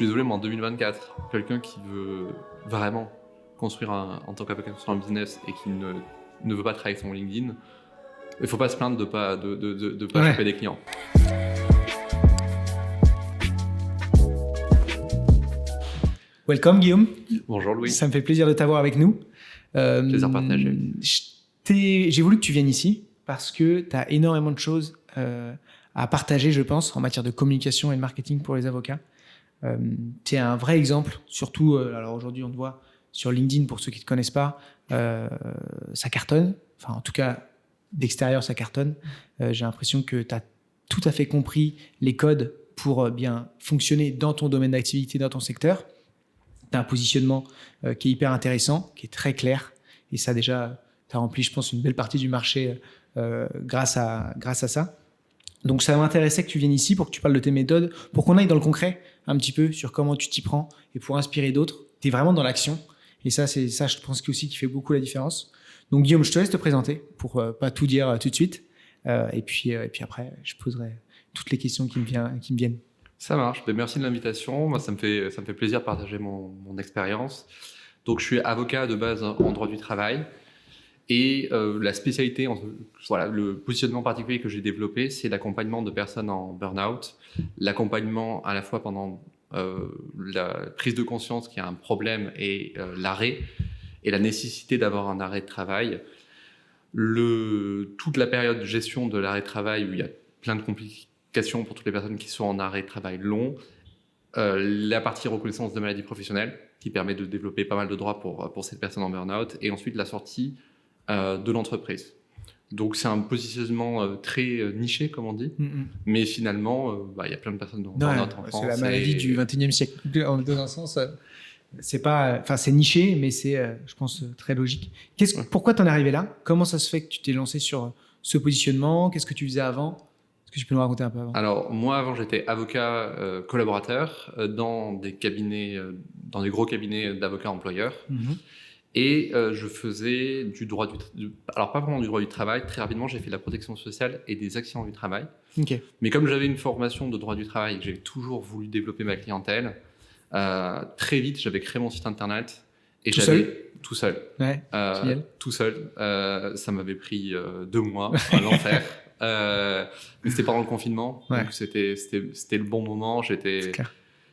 suis désolé, mais en 2024, quelqu'un qui veut vraiment construire en tant qu'avocat construire un business et qui ne veut pas travailler sur LinkedIn, il ne faut pas se plaindre de ne pas choper des clients. Welcome Guillaume. Bonjour Louis. Ça me fait plaisir de t'avoir avec nous. Plaisir partagé. J'ai voulu que tu viennes ici parce que tu as énormément de choses à partager, je pense, en matière de communication et de marketing pour les avocats. Tu es un vrai exemple, surtout, alors aujourd'hui on te voit sur LinkedIn pour ceux qui ne te connaissent pas, ça cartonne, enfin en tout cas d'extérieur ça cartonne. J'ai l'impression que tu as tout à fait compris les codes pour bien fonctionner dans ton domaine d'activité, dans ton secteur. Tu as un positionnement qui est hyper intéressant, qui est très clair, et ça déjà, tu as rempli, je pense, une belle partie du marché grâce à ça. Donc ça m'intéressait que tu viennes ici pour que tu parles de tes méthodes, pour qu'on aille dans le concret un petit peu sur comment tu t'y prends et pour inspirer d'autres. Tu es vraiment dans l'action, et ça, c'est ça, je pense aussi qui fait beaucoup la différence. Donc Guillaume, je te laisse te présenter pour pas tout dire tout de suite, et puis après, je poserai toutes les questions qui me viennent. Ça marche. Merci de l'invitation. Moi, ça me fait plaisir de partager mon expérience. Donc, je suis avocat de base en droit du travail. Et la spécialité, le positionnement particulier que j'ai développé, c'est l'accompagnement de personnes en burn-out. L'accompagnement à la fois pendant la prise de conscience qu'il y a un problème et l'arrêt, et la nécessité d'avoir un arrêt de travail. Toute la période de gestion de l'arrêt de travail, où il y a plein de complications pour toutes les personnes qui sont en arrêt de travail long, la partie reconnaissance de maladie professionnelle qui permet de développer pas mal de droits pour cette personne en burn-out, et ensuite la sortie de l'entreprise. Donc c'est un positionnement très niché, comme on dit, mais finalement, y a plein de personnes en burn-out en France. C'est la maladie du 21e siècle. Dans un sens, c'est niché, mais c'est, je pense, très logique. Pourquoi t'en es arrivé là ? Comment ça se fait que tu t'es lancé sur ce positionnement ? Qu'est-ce que tu faisais avant ? Est-ce que tu peux nous raconter un peu avant ? Alors, moi, avant, j'étais avocat collaborateur dans des cabinets, dans des gros cabinets d'avocats employeurs. Et je faisais du droit alors, pas vraiment du droit du travail. Très rapidement, j'ai fait de la protection sociale et des accidents du travail. Okay. Mais comme j'avais une formation de droit du travail et que j'ai toujours voulu développer ma clientèle, très vite, j'avais créé mon site internet. Et tout seul. Ouais, tout seul. Ça m'avait pris 2 mois à l'enfer. Mais c'était pendant le confinement, donc c'était le bon moment.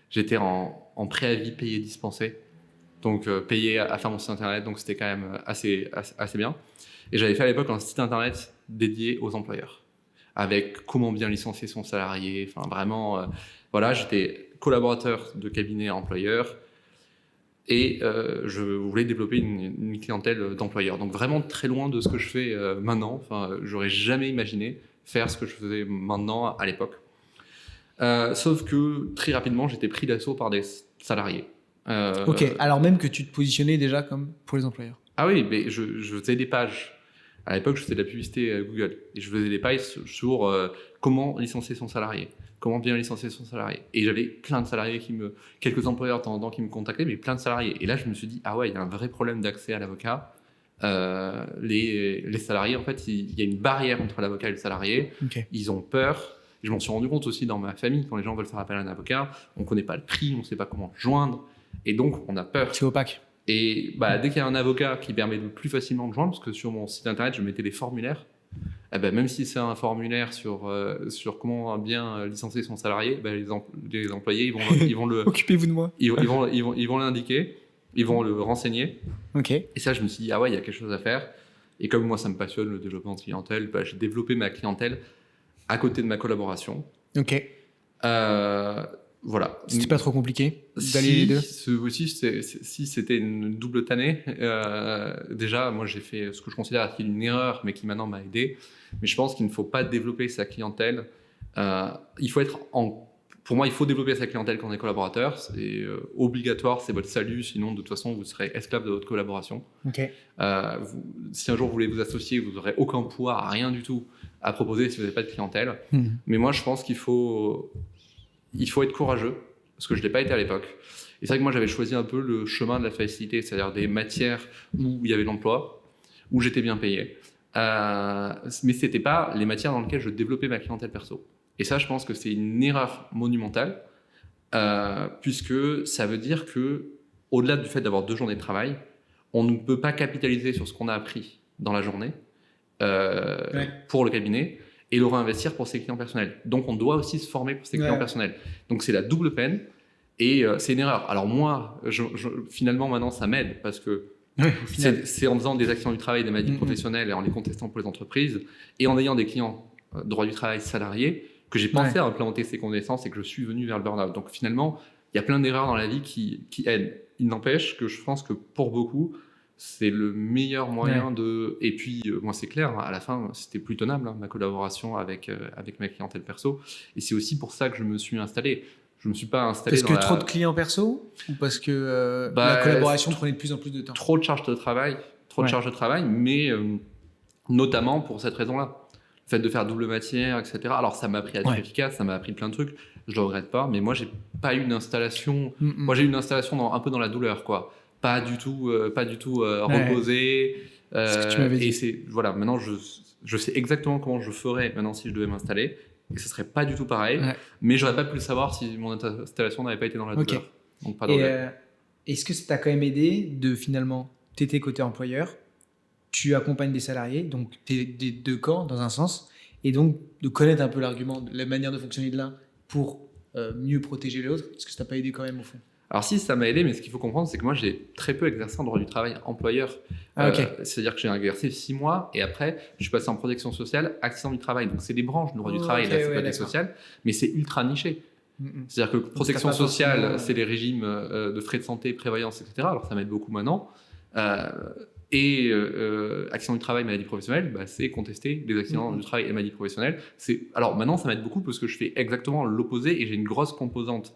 J'étais en préavis payé dispensé, donc payé à faire mon site internet, donc c'était quand même assez bien. Et j'avais fait à l'époque un site internet dédié aux employeurs, avec comment bien licencier son salarié. Enfin vraiment, j'étais collaborateur de cabinet employeur. Et je voulais développer une clientèle d'employeurs. Donc vraiment très loin de ce que je fais maintenant. Enfin, j'aurais jamais imaginé faire ce que je faisais maintenant à l'époque. Sauf que très rapidement, j'étais pris d'assaut par des salariés. Ok, alors même que tu te positionnais déjà comme pour les employeurs. Ah oui, mais je faisais des pages. À l'époque, je faisais de la publicité Google. Et je faisais des pages sur comment licencier son salarié. Comment bien licencier son salarié. Et j'avais plein de salariés quelques employeurs de temps en temps qui me contactaient, mais plein de salariés. Et là, je me suis dit, ah ouais, il y a un vrai problème d'accès à l'avocat. Les salariés, en fait, il y a une barrière entre l'avocat et le salarié. Okay. Ils ont peur. Je m'en suis rendu compte aussi dans ma famille, quand les gens veulent faire appel à un avocat, on ne connaît pas le prix, on ne sait pas comment le joindre. Et donc, on a peur. C'est opaque. Et dès qu'il y a un avocat qui permet de plus facilement de joindre, parce que sur mon site internet, je mettais des formulaires, même si c'est un formulaire sur comment bien licencier son salarié, les employés, ils vont le... Occupez-vous de moi. Ils vont l'indiquer, ils vont le renseigner. Okay. Et ça, je me suis dit, ah ouais, il y a quelque chose à faire. Et comme moi, ça me passionne, le développement de clientèle, j'ai développé ma clientèle à côté de ma collaboration. Ok. Voilà. C'était pas trop compliqué d'allier les deux ? Si c'était une double tannée. Déjà, moi, j'ai fait ce que je considère être une erreur, mais qui maintenant m'a aidé. Mais je pense qu'il ne faut pas développer sa clientèle. Pour moi, il faut développer sa clientèle quand on est collaborateur. C'est obligatoire, c'est votre salut. Sinon, de toute façon, vous serez esclave de votre collaboration. Okay. Si un jour vous voulez vous associer, vous n'aurez aucun pouvoir, rien du tout à proposer si vous n'avez pas de clientèle. Mais moi, je pense qu'il faut être courageux, parce que je ne l'ai pas été à l'époque. Et c'est vrai que moi, j'avais choisi un peu le chemin de la facilité, c'est-à-dire des matières où il y avait l'emploi, où j'étais bien payé. Mais ce n'était pas les matières dans lesquelles je développais ma clientèle perso. Et ça, je pense que c'est une erreur monumentale. puisque ça veut dire que, au-delà du fait d'avoir 2 journées de travail, on ne peut pas capitaliser sur ce qu'on a appris dans la journée pour le cabinet et le réinvestir pour ses clients personnels. Donc, on doit aussi se former pour ses clients personnels. Donc, c'est la double peine et c'est une erreur. Alors moi, finalement, maintenant, ça m'aide parce que c'est en faisant des accidents du travail, des maladies professionnelles et en les contestant pour les entreprises et en ayant des clients droit du travail salariés que j'ai pensé à implémenter ces connaissances et que je suis venu vers le burn-out. Donc, finalement, il y a plein d'erreurs dans la vie qui aident. Il n'empêche que je pense que pour beaucoup, c'est le meilleur moyen de... Et puis, moi, c'est clair, à la fin, c'était plus tenable, ma collaboration avec ma clientèle perso. Et c'est aussi pour ça que je me suis installé. Je ne me suis pas installé parce que trop de clients perso ou parce que la collaboration prenait de plus en plus de temps? Trop de charges de travail, mais notamment pour cette raison-là. Le fait de faire double matière, etc. Alors, ça m'a appris à être efficace, ça m'a appris plein de trucs. Je ne le regrette pas, mais moi, j'ai pas eu une installation... Moi, j'ai eu une installation un peu dans la douleur, quoi. Pas du tout reposé. Ce que tu m'avais dit. Et voilà, maintenant, je sais exactement comment je ferais maintenant si je devais m'installer. Et ce serait pas du tout pareil. Mais j'aurais pas pu le savoir si mon installation n'avait pas été dans la douleur. Donc, pas de est-ce que ça t'a quand même aidé de finalement, t'étais côté employeur, tu accompagnes des salariés, donc t'es des deux camps dans un sens, et donc de connaître un peu l'argument, la manière de fonctionner de l'un pour mieux protéger l'autre? Est-ce que ça t'a pas aidé quand même au fond? Alors si, ça m'a aidé, mais ce qu'il faut comprendre, c'est que moi, j'ai très peu exercé en droit du travail employeur. C'est-à-dire que j'ai exercé 6 mois et après, je suis passé en protection sociale, accident du travail. Donc, c'est des branches du droit du travail et de la sécurité sociale, mais c'est ultra niché. C'est-à-dire que protection sociale, c'est les régimes de frais de santé, prévoyance, etc. Alors, ça m'aide beaucoup maintenant. Et accident du travail, maladie professionnelle, c'est contester les accidents du travail et maladie professionnelle. Alors, maintenant, ça m'aide beaucoup parce que je fais exactement l'opposé et j'ai une grosse composante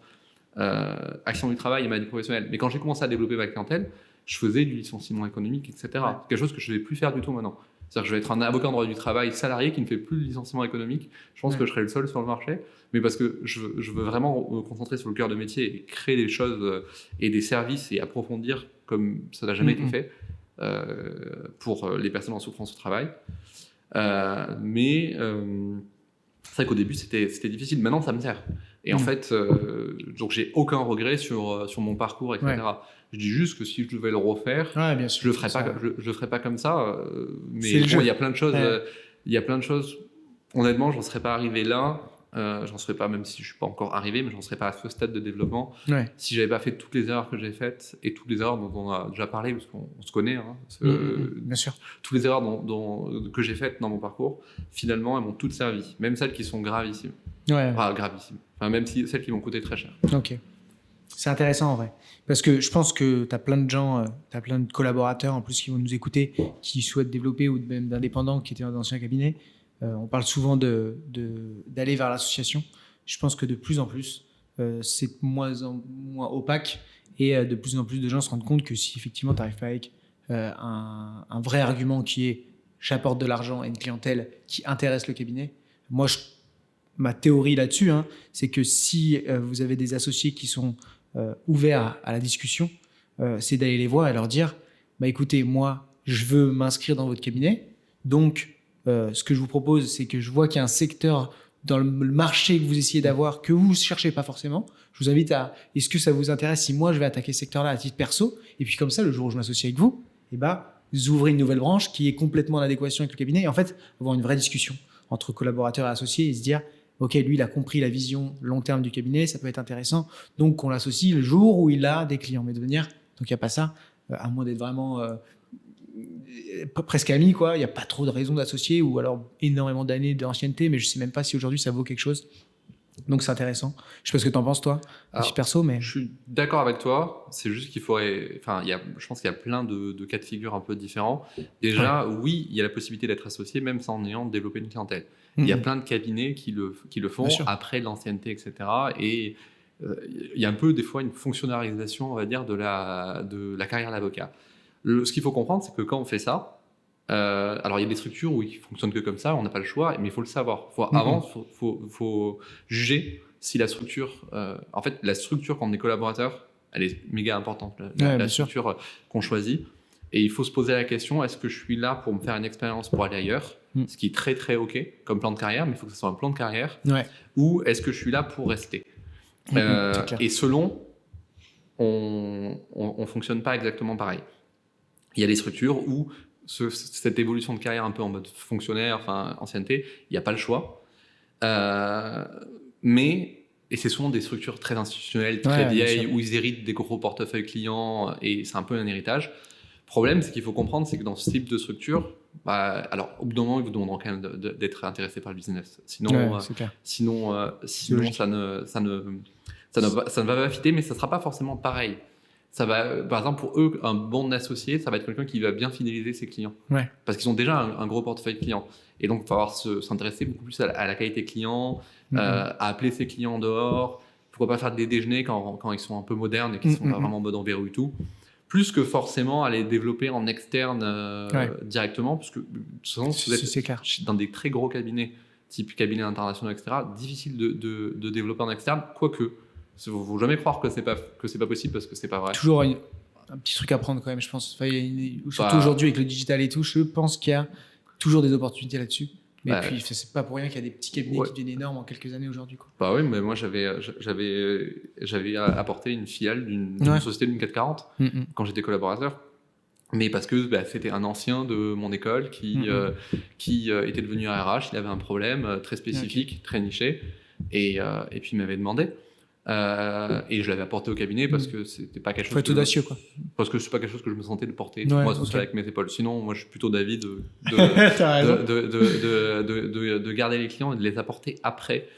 accident du travail et maladie professionnelle. Mais quand j'ai commencé à développer ma clientèle, je faisais du licenciement économique, etc. C'est quelque chose que je ne vais plus faire du tout maintenant. C'est-à-dire que je vais être un avocat en droit du travail salarié qui ne fait plus de licenciement économique. Je pense que je serai le seul sur le marché, mais parce que je veux vraiment me concentrer sur le cœur de métier et créer des choses et des services et approfondir comme ça n'a jamais été fait pour les personnes en souffrance au travail. Mais c'est vrai qu'au début, c'était difficile. Maintenant, ça me sert. Et en fait, donc j'ai aucun regret sur mon parcours, etc. Je dis juste que si je devais le refaire, je le ferais pas comme ça. Mais bon, il y a plein de choses. Il y a plein de choses. Honnêtement, j'en serais pas arrivé là. J'en serais pas, même si je suis pas encore arrivé, mais j'en serais pas à ce stade de développement si j'avais pas fait toutes les erreurs que j'ai faites et toutes les erreurs dont on a déjà parlé, parce qu'on se connaît. Bien sûr. Toutes les erreurs que j'ai faites dans mon parcours, finalement, elles m'ont toutes servi, même celles qui sont gravissimes. Enfin, gravissimes. Enfin, même celles qui m'ont coûté très cher. Ok. C'est intéressant en vrai. Parce que je pense que tu as plein de gens, tu as plein de collaborateurs en plus qui vont nous écouter, qui souhaitent développer ou même d'indépendants qui étaient dans d'anciens cabinets. On parle souvent d'aller vers l'association. Je pense que de plus en plus, c'est de moins en moins opaque et de plus en plus de gens se rendent compte que si effectivement tu n'arrives pas avec un vrai argument qui est j'apporte de l'argent et une clientèle qui intéresse le cabinet, moi ma théorie là-dessus, c'est que si vous avez des associés qui sont ouverts à la discussion, c'est d'aller les voir et leur dire écoutez, moi, je veux m'inscrire dans votre cabinet. Donc, ce que je vous propose, c'est que je vois qu'il y a un secteur dans le marché que vous essayez d'avoir, que vous ne cherchez pas forcément. Je vous invite à est-ce que ça vous intéresse si moi, je vais attaquer ce secteur-là à titre perso? Et puis, comme ça, le jour où je m'associe avec vous, vous ouvrez une nouvelle branche qui est complètement en adéquation avec le cabinet. Et en fait, avoir une vraie discussion entre collaborateurs et associés et se dire ok, lui, il a compris la vision long terme du cabinet, ça peut être intéressant. Donc, qu'on l'associe le jour où il a des clients. Mais de venir, donc il n'y a pas ça, à moins d'être vraiment presque amis, quoi. Il n'y a pas trop de raison d'associer ou alors énormément d'années d'ancienneté, mais je ne sais même pas si aujourd'hui ça vaut quelque chose. Donc, c'est intéressant. Je ne sais pas ce que tu en penses, toi, aussi perso, mais... Je suis d'accord avec toi. C'est juste qu'il faudrait... Enfin, je pense qu'il y a plein de cas de figure un peu différents. Déjà, oui, il y a la possibilité d'être associé, même sans en ayant développé une clientèle. Il y a plein de cabinets qui le font après l'ancienneté, etc. Et il y a un peu, des fois, une fonctionnalisation, on va dire, de la carrière d'avocat. Ce qu'il faut comprendre, c'est que quand on fait ça, alors il y a des structures où ils ne fonctionnent que comme ça, on n'a pas le choix, mais il faut le savoir. Avant, il faut juger si la structure... en fait, la structure, quand on est collaborateur, elle est méga importante, la structure qu'on choisit. Et il faut se poser la question, est-ce que je suis là pour me faire une expérience pour aller ailleurs, ce qui est très très OK comme plan de carrière, mais il faut que ce soit un plan de carrière, ou est-ce que je suis là pour rester? Et selon, on fonctionne pas exactement pareil. Il y a des structures où cette évolution de carrière un peu en mode fonctionnaire, enfin ancienneté, il n'y a pas le choix. Et c'est souvent des structures très institutionnelles, très vieilles, où ils héritent des gros portefeuilles clients, et c'est un peu un héritage. Le problème, c'est qu'il faut comprendre, c'est que dans ce type de structure, alors au bout d'un moment, ils vous demanderont quand même d'être intéressé par le business. Sinon, ça ne va pas fitter, mais ça ne sera pas forcément pareil. Ça va, par exemple, pour eux, un bon associé, ça va être quelqu'un qui va bien fidéliser ses clients. Parce qu'ils ont déjà un gros portefeuille client. Et donc, il va falloir s'intéresser beaucoup plus à la qualité client, à appeler ses clients dehors. Pourquoi pas faire des déjeuners quand ils sont un peu modernes et qu'ils ne sont pas vraiment en mode en verrou et tout. Plus que forcément aller développer en externe directement. Parce que souvent, si vous êtes dans des très gros cabinets, type cabinet international, etc., difficile de développer en externe, quoique. Il ne faut jamais croire que c'est pas possible parce que c'est pas vrai. Toujours un petit truc à prendre quand même, je pense. Surtout aujourd'hui avec le digital et tout, je pense qu'il y a toujours des opportunités là-dessus. Mais puis c'est pas pour rien qu'il y a des petits cabinets qui deviennent énormes en quelques années aujourd'hui, quoi. Bah oui, mais moi j'avais apporté une filiale d'une société d'une 440 quand j'étais collaborateur. Mais parce que c'était un ancien de mon école qui était devenu RH, il avait un problème très spécifique, très niché, et puis il m'avait demandé. Et je l'avais apporté au cabinet parce que c'était pas quelque chose. Faut être audacieux, quoi. Parce que c'est pas quelque chose que je me sentais de porter moi tout seul avec mes épaules. Sinon, moi, je suis plutôt d'avis de garder les clients et de les apporter après.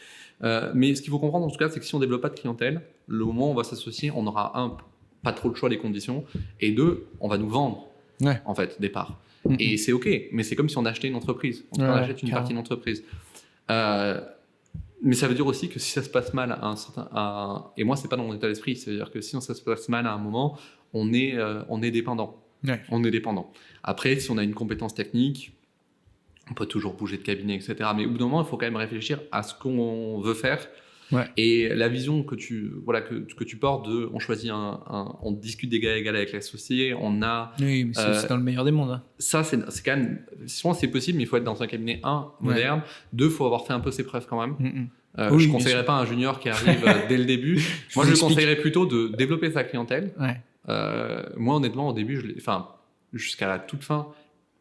Mais ce qu'il faut comprendre en tout cas, c'est que si on développe pas de clientèle, le moment où on va s'associer, on aura pas trop le choix des conditions, et deux, on va nous vendre en fait des parts. Et c'est ok, mais c'est comme si on achetait une entreprise. On achète une partie d'une entreprise. Mais ça veut dire aussi que si ça se passe mal et moi c'est pas dans mon état d'esprit, c'est-à-dire que si ça se passe mal à un moment, on est dépendant. On est dépendant. Après, si on a une compétence technique, on peut toujours bouger de cabinet, etc. Mais au bout d'un moment, il faut quand même réfléchir à ce qu'on veut faire. Et la vision que tu portes on choisit on discute d'égal à égal avec l'associé, on a. Oui, mais c'est dans le meilleur des mondes. Hein. Ça, c'est quand même. Souvent, c'est possible, mais il faut être dans un cabinet moderne. Deux, il faut avoir fait un peu ses preuves quand même. Je ne conseillerais pas un junior qui arrive dès le début. Moi, je conseillerais plutôt de développer sa clientèle. Moi, honnêtement, au début, jusqu'à la toute fin,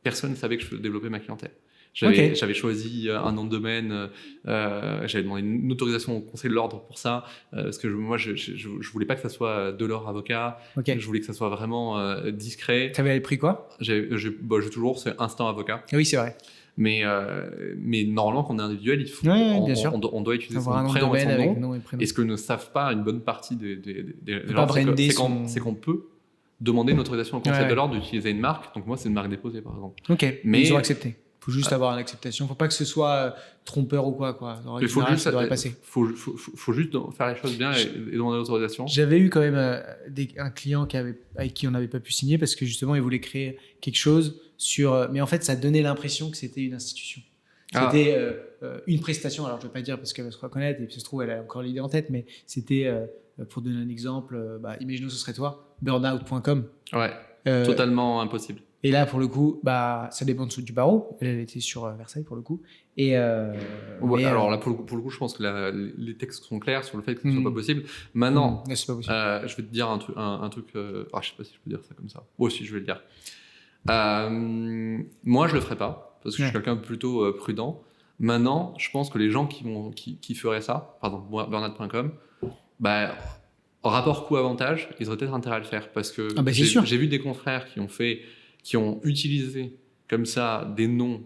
personne ne savait que je développais ma clientèle. J'avais choisi un nom de domaine, j'avais demandé une autorisation au Conseil de l'Ordre pour ça, parce que moi je voulais pas que ça soit Delors avocat, je voulais que ça soit vraiment discret. T'avais pris quoi? J'ai toujours, c'est Instant Avocat. Oui, c'est vrai. Mais normalement, quand on est individuel, on doit utiliser son prénom et son nom. Et ce que ne savent pas une bonne partie des gens, c'est qu'on peut demander une autorisation au Conseil de l'Ordre d'utiliser une marque. Donc moi, c'est une marque déposée, par exemple. Mais ils ont accepté. Il faut juste avoir l'acceptation. Il ne faut pas que ce soit trompeur ou quoi. Il faut juste faire les choses bien et demander l'autorisation. J'avais eu quand même un client avec qui on n'avait pas pu signer parce que justement, il voulait créer quelque chose mais en fait, ça donnait l'impression que c'était une institution. C'était une prestation. Alors, je ne vais pas dire parce qu'elle va se reconnaître et puis ça se trouve, elle a encore l'idée en tête, mais c'était, pour donner un exemple, imaginons ce serait toi, burnout.com. Totalement impossible. Et là, pour le coup, ça dépend du barreau. Elle était sur Versailles, pour le coup. Alors là, pour le coup, je pense que les textes sont clairs sur le fait que ce ne soit pas possible. Maintenant, c'est pas possible. Je vais te dire un truc. Je ne sais pas si je peux dire ça comme ça. Moi aussi, je vais le dire. Moi, je ne le ferai pas, parce que je suis quelqu'un de plutôt prudent. Maintenant, je pense que les gens qui feraient ça, par exemple, burnout.com, rapport coût-avantage, ils auraient peut-être intérêt à le faire. Parce que j'ai vu des confrères qui ont utilisé comme ça des noms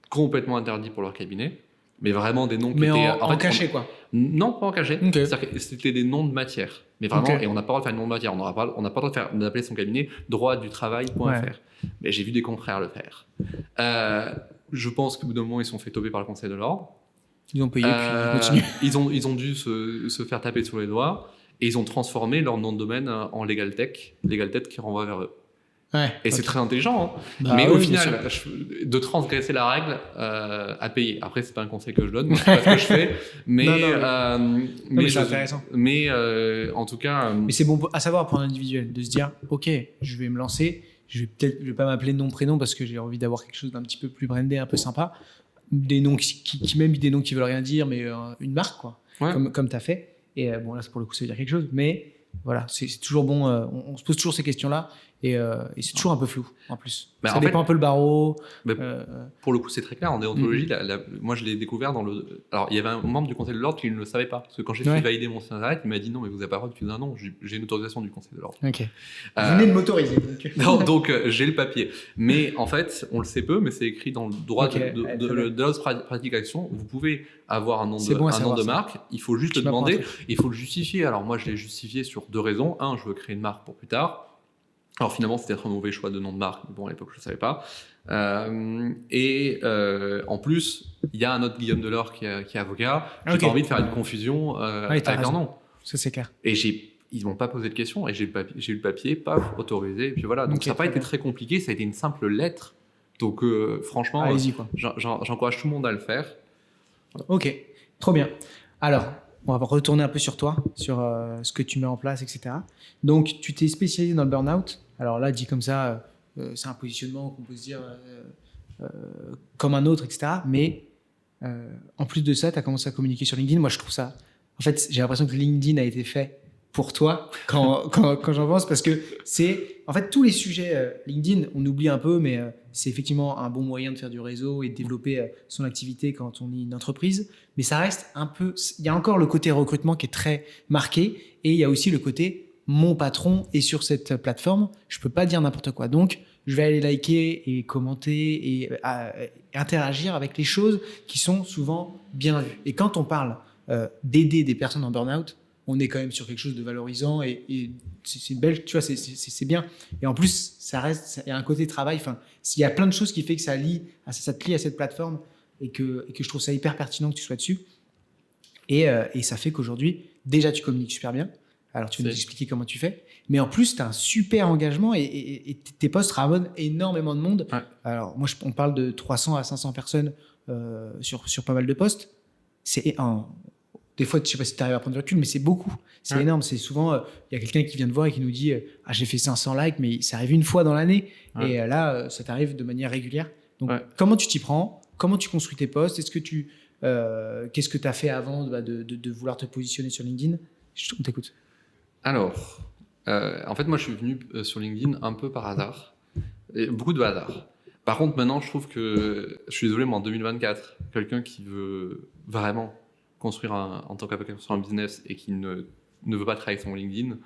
complètement interdits pour leur cabinet, mais vraiment des noms qui étaient en cachet, quoi. Non, pas en cachet. C'est-à-dire que c'était des noms de matière. Mais vraiment, et on n'a pas le droit de faire une nom de matière. On n'a pas le droit d'appeler son cabinet droitdutravail.fr. Mais j'ai vu des confrères le faire. Je pense qu'au bout d'un moment, ils sont fait toper par le Conseil de l'Ordre. Ils ont payé, puis ils continuent. Ils ont dû se faire taper sur les doigts, et ils ont transformé leur nom de domaine en LegalTech qui renvoie vers eux. Et c'est très intelligent, hein. Mais au final, de transgresser la règle à payer. Après, c'est pas un conseil que je donne, c'est pas ce que je fais, mais c'est intéressant. Mais en tout cas, mais c'est bon à savoir pour un individuel de se dire, ok, je vais me lancer, je vais pas m'appeler nom prénom parce que j'ai envie d'avoir quelque chose d'un petit peu plus brandé, un peu sympa, des noms qui même des noms qui veulent rien dire, mais une marque, quoi, comme t'as fait. Et bon, là, pour le coup, ça veut dire quelque chose. Mais voilà, c'est toujours bon. On se pose toujours ces questions-là. Et c'est toujours un peu flou, en plus. Ça dépend un peu le barreau. Pour le coup, c'est très clair. En déontologie, moi, je l'ai découvert dans le... Alors, il y avait un membre du Conseil de l'Ordre qui ne le savait pas. Parce que quand j'ai fait valider mon site internet, il m'a dit non, mais vous n'avez pas le droit d'utiliser un nom. J'ai une autorisation du Conseil de l'Ordre. Ok. Vous venez de m'autoriser. Donc, j'ai le papier. Mais en fait, on le sait peu, mais c'est écrit dans le droit de l'autre pratique action. Vous pouvez avoir un nom de marque. Il faut juste le demander. Il faut le justifier. Alors, moi, je l'ai justifié sur 2 raisons. Un, je veux créer une marque pour plus tard. Alors finalement, c'était un mauvais choix de nom de marque. Bon, à l'époque, je ne savais pas. En plus, il y a un autre Guillaume Delors qui est avocat. J'ai pas envie de faire une confusion avec leur nom. Ça, c'est clair. Et ils m'ont pas posé de questions. Et j'ai eu le papier, paf, autorisé. Et puis voilà. Donc ça n'a pas été très compliqué. Ça a été une simple lettre. Donc franchement, j'encourage tout le monde à le faire. Voilà. Ok, trop bien. Alors, on va retourner un peu sur toi, sur ce que tu mets en place, etc. Donc, tu t'es spécialisé dans le burn-out. Alors là, dit comme ça, c'est un positionnement qu'on peut se dire comme un autre, etc. Mais en plus de ça, tu as commencé à communiquer sur LinkedIn. Moi, je trouve ça... En fait, j'ai l'impression que LinkedIn a été fait pour toi quand j'en pense, parce que c'est... En fait, tous les sujets LinkedIn, on oublie un peu, mais c'est effectivement un bon moyen de faire du réseau et de développer son activité quand on est une entreprise. Mais ça reste un peu... Il y a encore le côté recrutement qui est très marqué, et il y a aussi le côté mon patron est sur cette plateforme, je ne peux pas dire n'importe quoi. Donc, je vais aller liker et commenter et interagir avec les choses qui sont souvent bien vues. Et quand on parle d'aider des personnes en burn-out, on est quand même sur quelque chose de valorisant et c'est belle, tu vois, c'est bien. Et en plus, ça reste, il y a un côté travail. Enfin, il y a plein de choses qui fait que ça te lie à cette plateforme et que je trouve ça hyper pertinent que tu sois dessus. Et ça fait qu'aujourd'hui, déjà, tu communiques super bien. Alors, tu vas nous expliquer comment tu fais. Mais en plus, tu as un super engagement et tes posts ramènent énormément de monde. Ouais. Alors, moi, on parle de 300 à 500 personnes sur pas mal de posts. Des fois, je ne sais pas si tu arrives à prendre du recul, mais c'est beaucoup. C'est énorme. C'est souvent, il y a quelqu'un qui vient te voir et qui nous dit j'ai fait 500 likes, mais ça arrive une fois dans l'année. Ouais. Et là, ça t'arrive de manière régulière. Donc, comment tu t'y prends? Comment tu construis tes posts? Est-ce que qu'est-ce que tu as fait avant de vouloir te positionner sur LinkedIn? On t'écoute. Alors, en fait, moi, je suis venu sur LinkedIn un peu par hasard. Et beaucoup de hasard. Par contre, maintenant, je trouve que, je suis désolé, mais en 2024, quelqu'un qui veut vraiment construire en tant qu'avocat sur un business et qui ne veut pas travailler sur LinkedIn,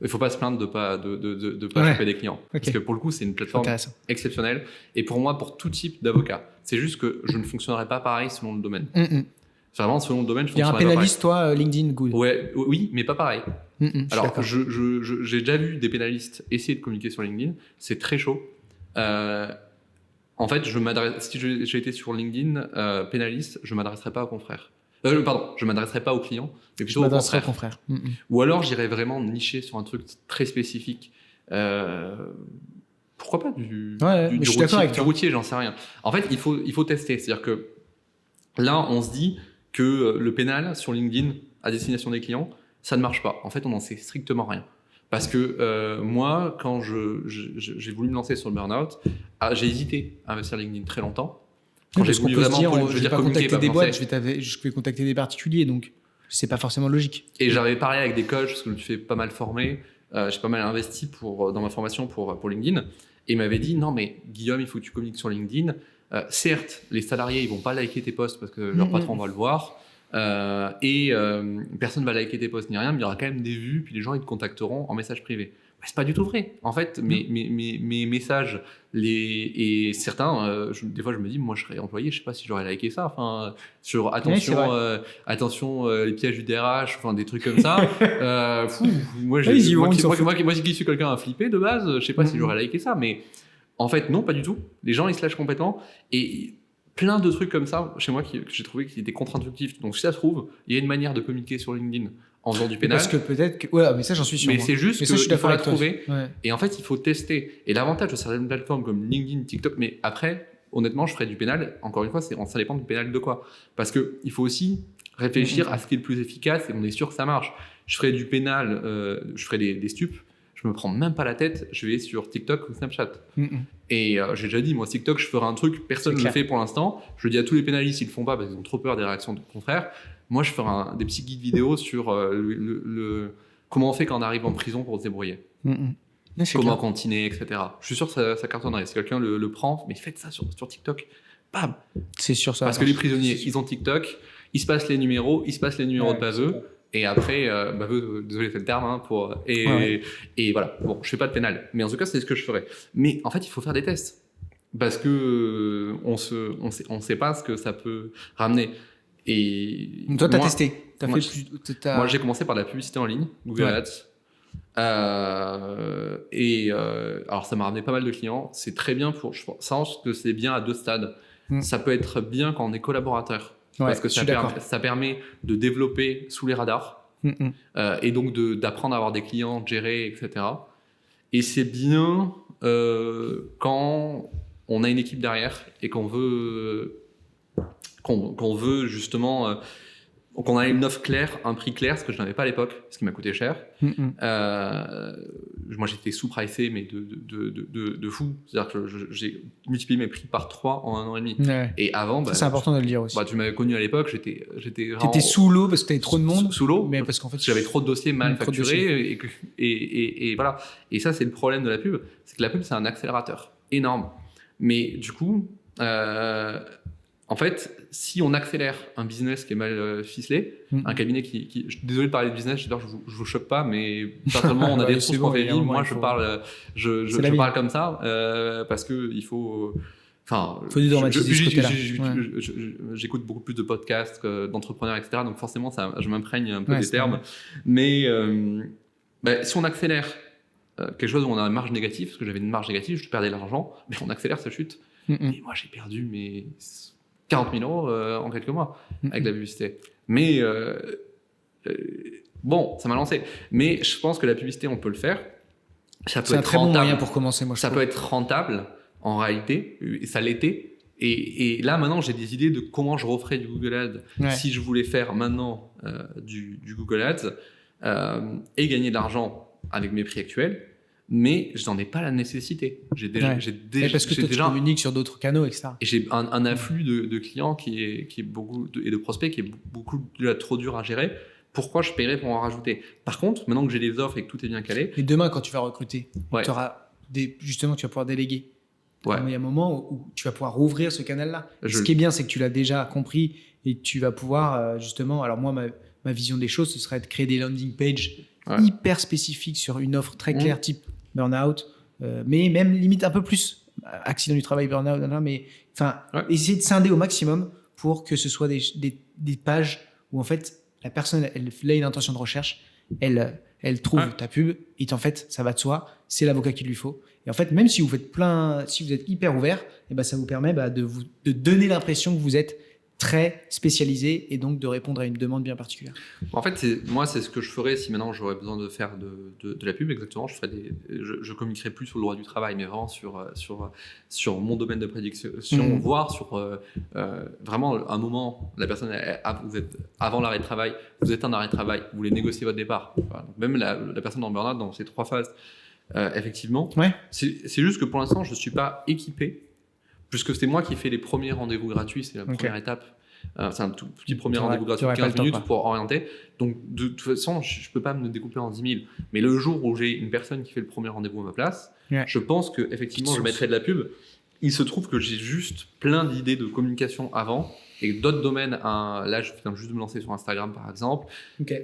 il ne faut pas se plaindre de pas choper des clients. Okay. Parce que pour le coup, c'est une plateforme exceptionnelle. Et pour moi, pour tout type d'avocat, c'est juste que je ne fonctionnerai pas pareil selon le domaine. Vraiment, selon le domaine, je fonctionnerai pas pareil. Il y a un pénaliste, toi, LinkedIn, good. Oui, mais pas pareil. Alors, j'ai déjà vu des pénalistes essayer de communiquer sur LinkedIn. C'est très chaud. En fait, si j'ai été sur LinkedIn pénaliste, je ne m'adresserai pas aux confrères. Je ne m'adresserai pas aux clients, mais plutôt aux confrères. Ou alors, j'irai vraiment nicher sur un truc très spécifique. Pourquoi pas du routier, j'en sais rien. En fait, il faut tester. C'est-à-dire que là, on se dit que le pénal sur LinkedIn à destination des clients, ça ne marche pas. En fait, on n'en sait strictement rien. Parce que moi, quand j'ai voulu me lancer sur le burn-out, j'ai hésité à investir LinkedIn très longtemps. Quand j'ai voulu vraiment je vais pas contacter des boîtes, je vais contacter des particuliers, donc c'est pas forcément logique. Et j'avais parlé avec des coachs, parce que je me suis fait pas mal former, j'ai pas mal investi dans ma formation pour LinkedIn, et ils m'avaient dit non mais Guillaume, il faut que tu communiques sur LinkedIn. Certes, les salariés ils vont pas liker tes posts parce que leur patron va le voir, personne va liker tes posts ni rien, mais il y aura quand même des vues, puis les gens ils te contacteront en message privé. C'est pas du tout vrai. En fait, mes messages, et certains, des fois je me dis, moi je serais employé, je sais pas si j'aurais liké ça. Enfin, sur attention, les pièges du DRH, enfin des trucs comme ça. Moi qui suis quelqu'un à flipper de base, je sais pas si j'aurais liké ça, mais en fait non, pas du tout. Les gens ils se lâchent complètement et plein de trucs comme ça chez moi que j'ai trouvé qui étaient contre-intuitifs. Donc si ça se trouve, il y a une manière de communiquer sur LinkedIn en faisant du pénal. Parce que peut-être que... Ouais, mais ça j'en suis sûr. Mais c'est juste qu'il faut la trouver. Ouais. Et en fait, il faut tester. Et l'avantage de certaines plateformes comme LinkedIn, TikTok, mais après, honnêtement, je ferai du pénal. Encore une fois, ça dépend du pénal de quoi. Parce qu'il faut aussi réfléchir à ce qui est le plus efficace et on est sûr que ça marche. Je ferai du pénal, je ferai des stupes. Je me prends même pas la tête, je vais sur TikTok ou Snapchat. Et j'ai déjà dit, moi, TikTok, je ferai un truc, personne ne le fait pour l'instant. Je le dis à tous les pénalistes, ils le font pas parce qu'ils ont trop peur des réactions de confrères. Moi, je ferai des petits guides vidéo sur comment on fait quand on arrive en prison pour se débrouiller. Comment continuer, etc. Je suis sûr que ça cartonnerait. Si quelqu'un le prend, mais faites ça sur TikTok. Bam. C'est sûr ça. Parce que les prisonniers, ils ont TikTok, ils se passent les numéros, de baveux. Et après, baveux, désolé, c'est le terme, hein, et voilà. Bon, je fais pas de pénal. Mais en tout cas, c'est ce que je ferais. Mais en fait, il faut faire des tests. Parce que on sait pas ce que ça peut ramener. Et toi, t'as testé. Moi, j'ai commencé par la publicité en ligne, Google Ads. Alors, ça m'a ramené pas mal de clients. C'est très bien je pense que c'est bien à 2 stades. Ça peut être bien quand on est collaborateur. Parce que ça permet de développer sous les radars. Et donc d'apprendre à avoir des clients, de gérer, etc. Et c'est bien quand on a une équipe derrière et qu'on veut justement qu'on a une offre claire, un prix clair, ce que je n'avais pas à l'époque, ce qui m'a coûté cher. Moi, j'étais sous-pricé, mais de fou. C'est-à-dire que j'ai multiplié mes prix par 3 en 1 an et demi. Et avant, c'est important de le dire aussi. Tu m'avais connu à l'époque, j'étais T'étais sous l'eau parce que t'avais trop de monde. Sous l'eau, mais parce qu'en fait, j'avais trop de dossiers mal facturés. Et voilà. Et ça, c'est le problème de la pub. C'est que la pub, c'est un accélérateur énorme. Mais du coup, en fait, si on accélère un business qui est mal ficelé, un cabinet je suis désolé de parler de business, je vous choque pas, mais personnellement, on a des ressources qu'on fait vivre. Moi, je parle comme ça parce que il faut. Enfin, faut dédramatiser ce côté-là. J'écoute beaucoup plus de podcasts d'entrepreneurs, etc. Donc forcément, je m'imprègne un peu des termes. Mais si on accélère quelque chose où on a une marge négative, parce que j'avais une marge négative, je perdais de l'argent, mais on accélère sa chute. Et moi, j'ai perdu mes 40 000 euros en quelques mois avec la publicité. Mais bon, ça m'a lancé. Mais je pense que la publicité, on peut le faire. Ça peut c'est un très bon moyen pour commencer, moi. Ça peut être rentable en réalité, et ça l'était. Et là, maintenant, j'ai des idées de comment je referais du Google Ads si je voulais faire maintenant du Google Ads et gagner de l'argent avec mes prix actuels. Mais je n'en ai pas la nécessité. Parce que tu communiques sur d'autres canaux, etc. Et j'ai un afflux de clients qui est beaucoup et de prospects qui est beaucoup trop dur à gérer. Pourquoi je paierais pour en rajouter? Par contre, maintenant que j'ai les offres et que tout est bien calé. Et demain, quand tu vas recruter, justement, tu vas pouvoir déléguer. Il y a un moment où tu vas pouvoir rouvrir ce canal-là. Ce qui est bien, c'est que tu l'as déjà compris et tu vas pouvoir justement. Alors moi, ma vision des choses, ce serait de créer des landing pages hyper spécifiques sur une offre très claire, type burn-out, mais même limite un peu plus accident du travail, burn-out, mais essayer de scinder au maximum pour que ce soit des pages où en fait la personne elle a une intention de recherche, elle trouve ta pub et en fait ça va de soi, c'est l'avocat qu'il lui faut. Et en fait, même si vous êtes hyper ouvert, et ben ça vous permet de donner l'impression que vous êtes très spécialisé et donc de répondre à une demande bien particulière. En fait, c'est ce que je ferais si maintenant j'aurais besoin de faire de la pub. Exactement, je communiquerais plus sur le droit du travail, mais vraiment sur mon domaine de prédiction, voire sur vraiment un moment, la personne, vous êtes avant l'arrêt de travail, vous êtes en arrêt de travail, vous voulez négocier votre départ. Voilà. Donc même la personne en burn-out dans ces 3 phases, effectivement, c'est juste que pour l'instant, je ne suis pas équipé. Puisque c'est moi qui fais les premiers rendez-vous gratuits, c'est la première étape. C'est un tout petit premier rendez-vous gratuit de 15 minutes pour orienter. Donc, de toute façon, je ne peux pas me découper en 10 000. Mais le jour où j'ai une personne qui fait le premier rendez-vous à ma place, je pense qu'effectivement, je mettrai de la pub. Il se trouve que j'ai juste plein d'idées de communication avant et d'autres domaines. Là, je viens juste de me lancer sur Instagram, par exemple.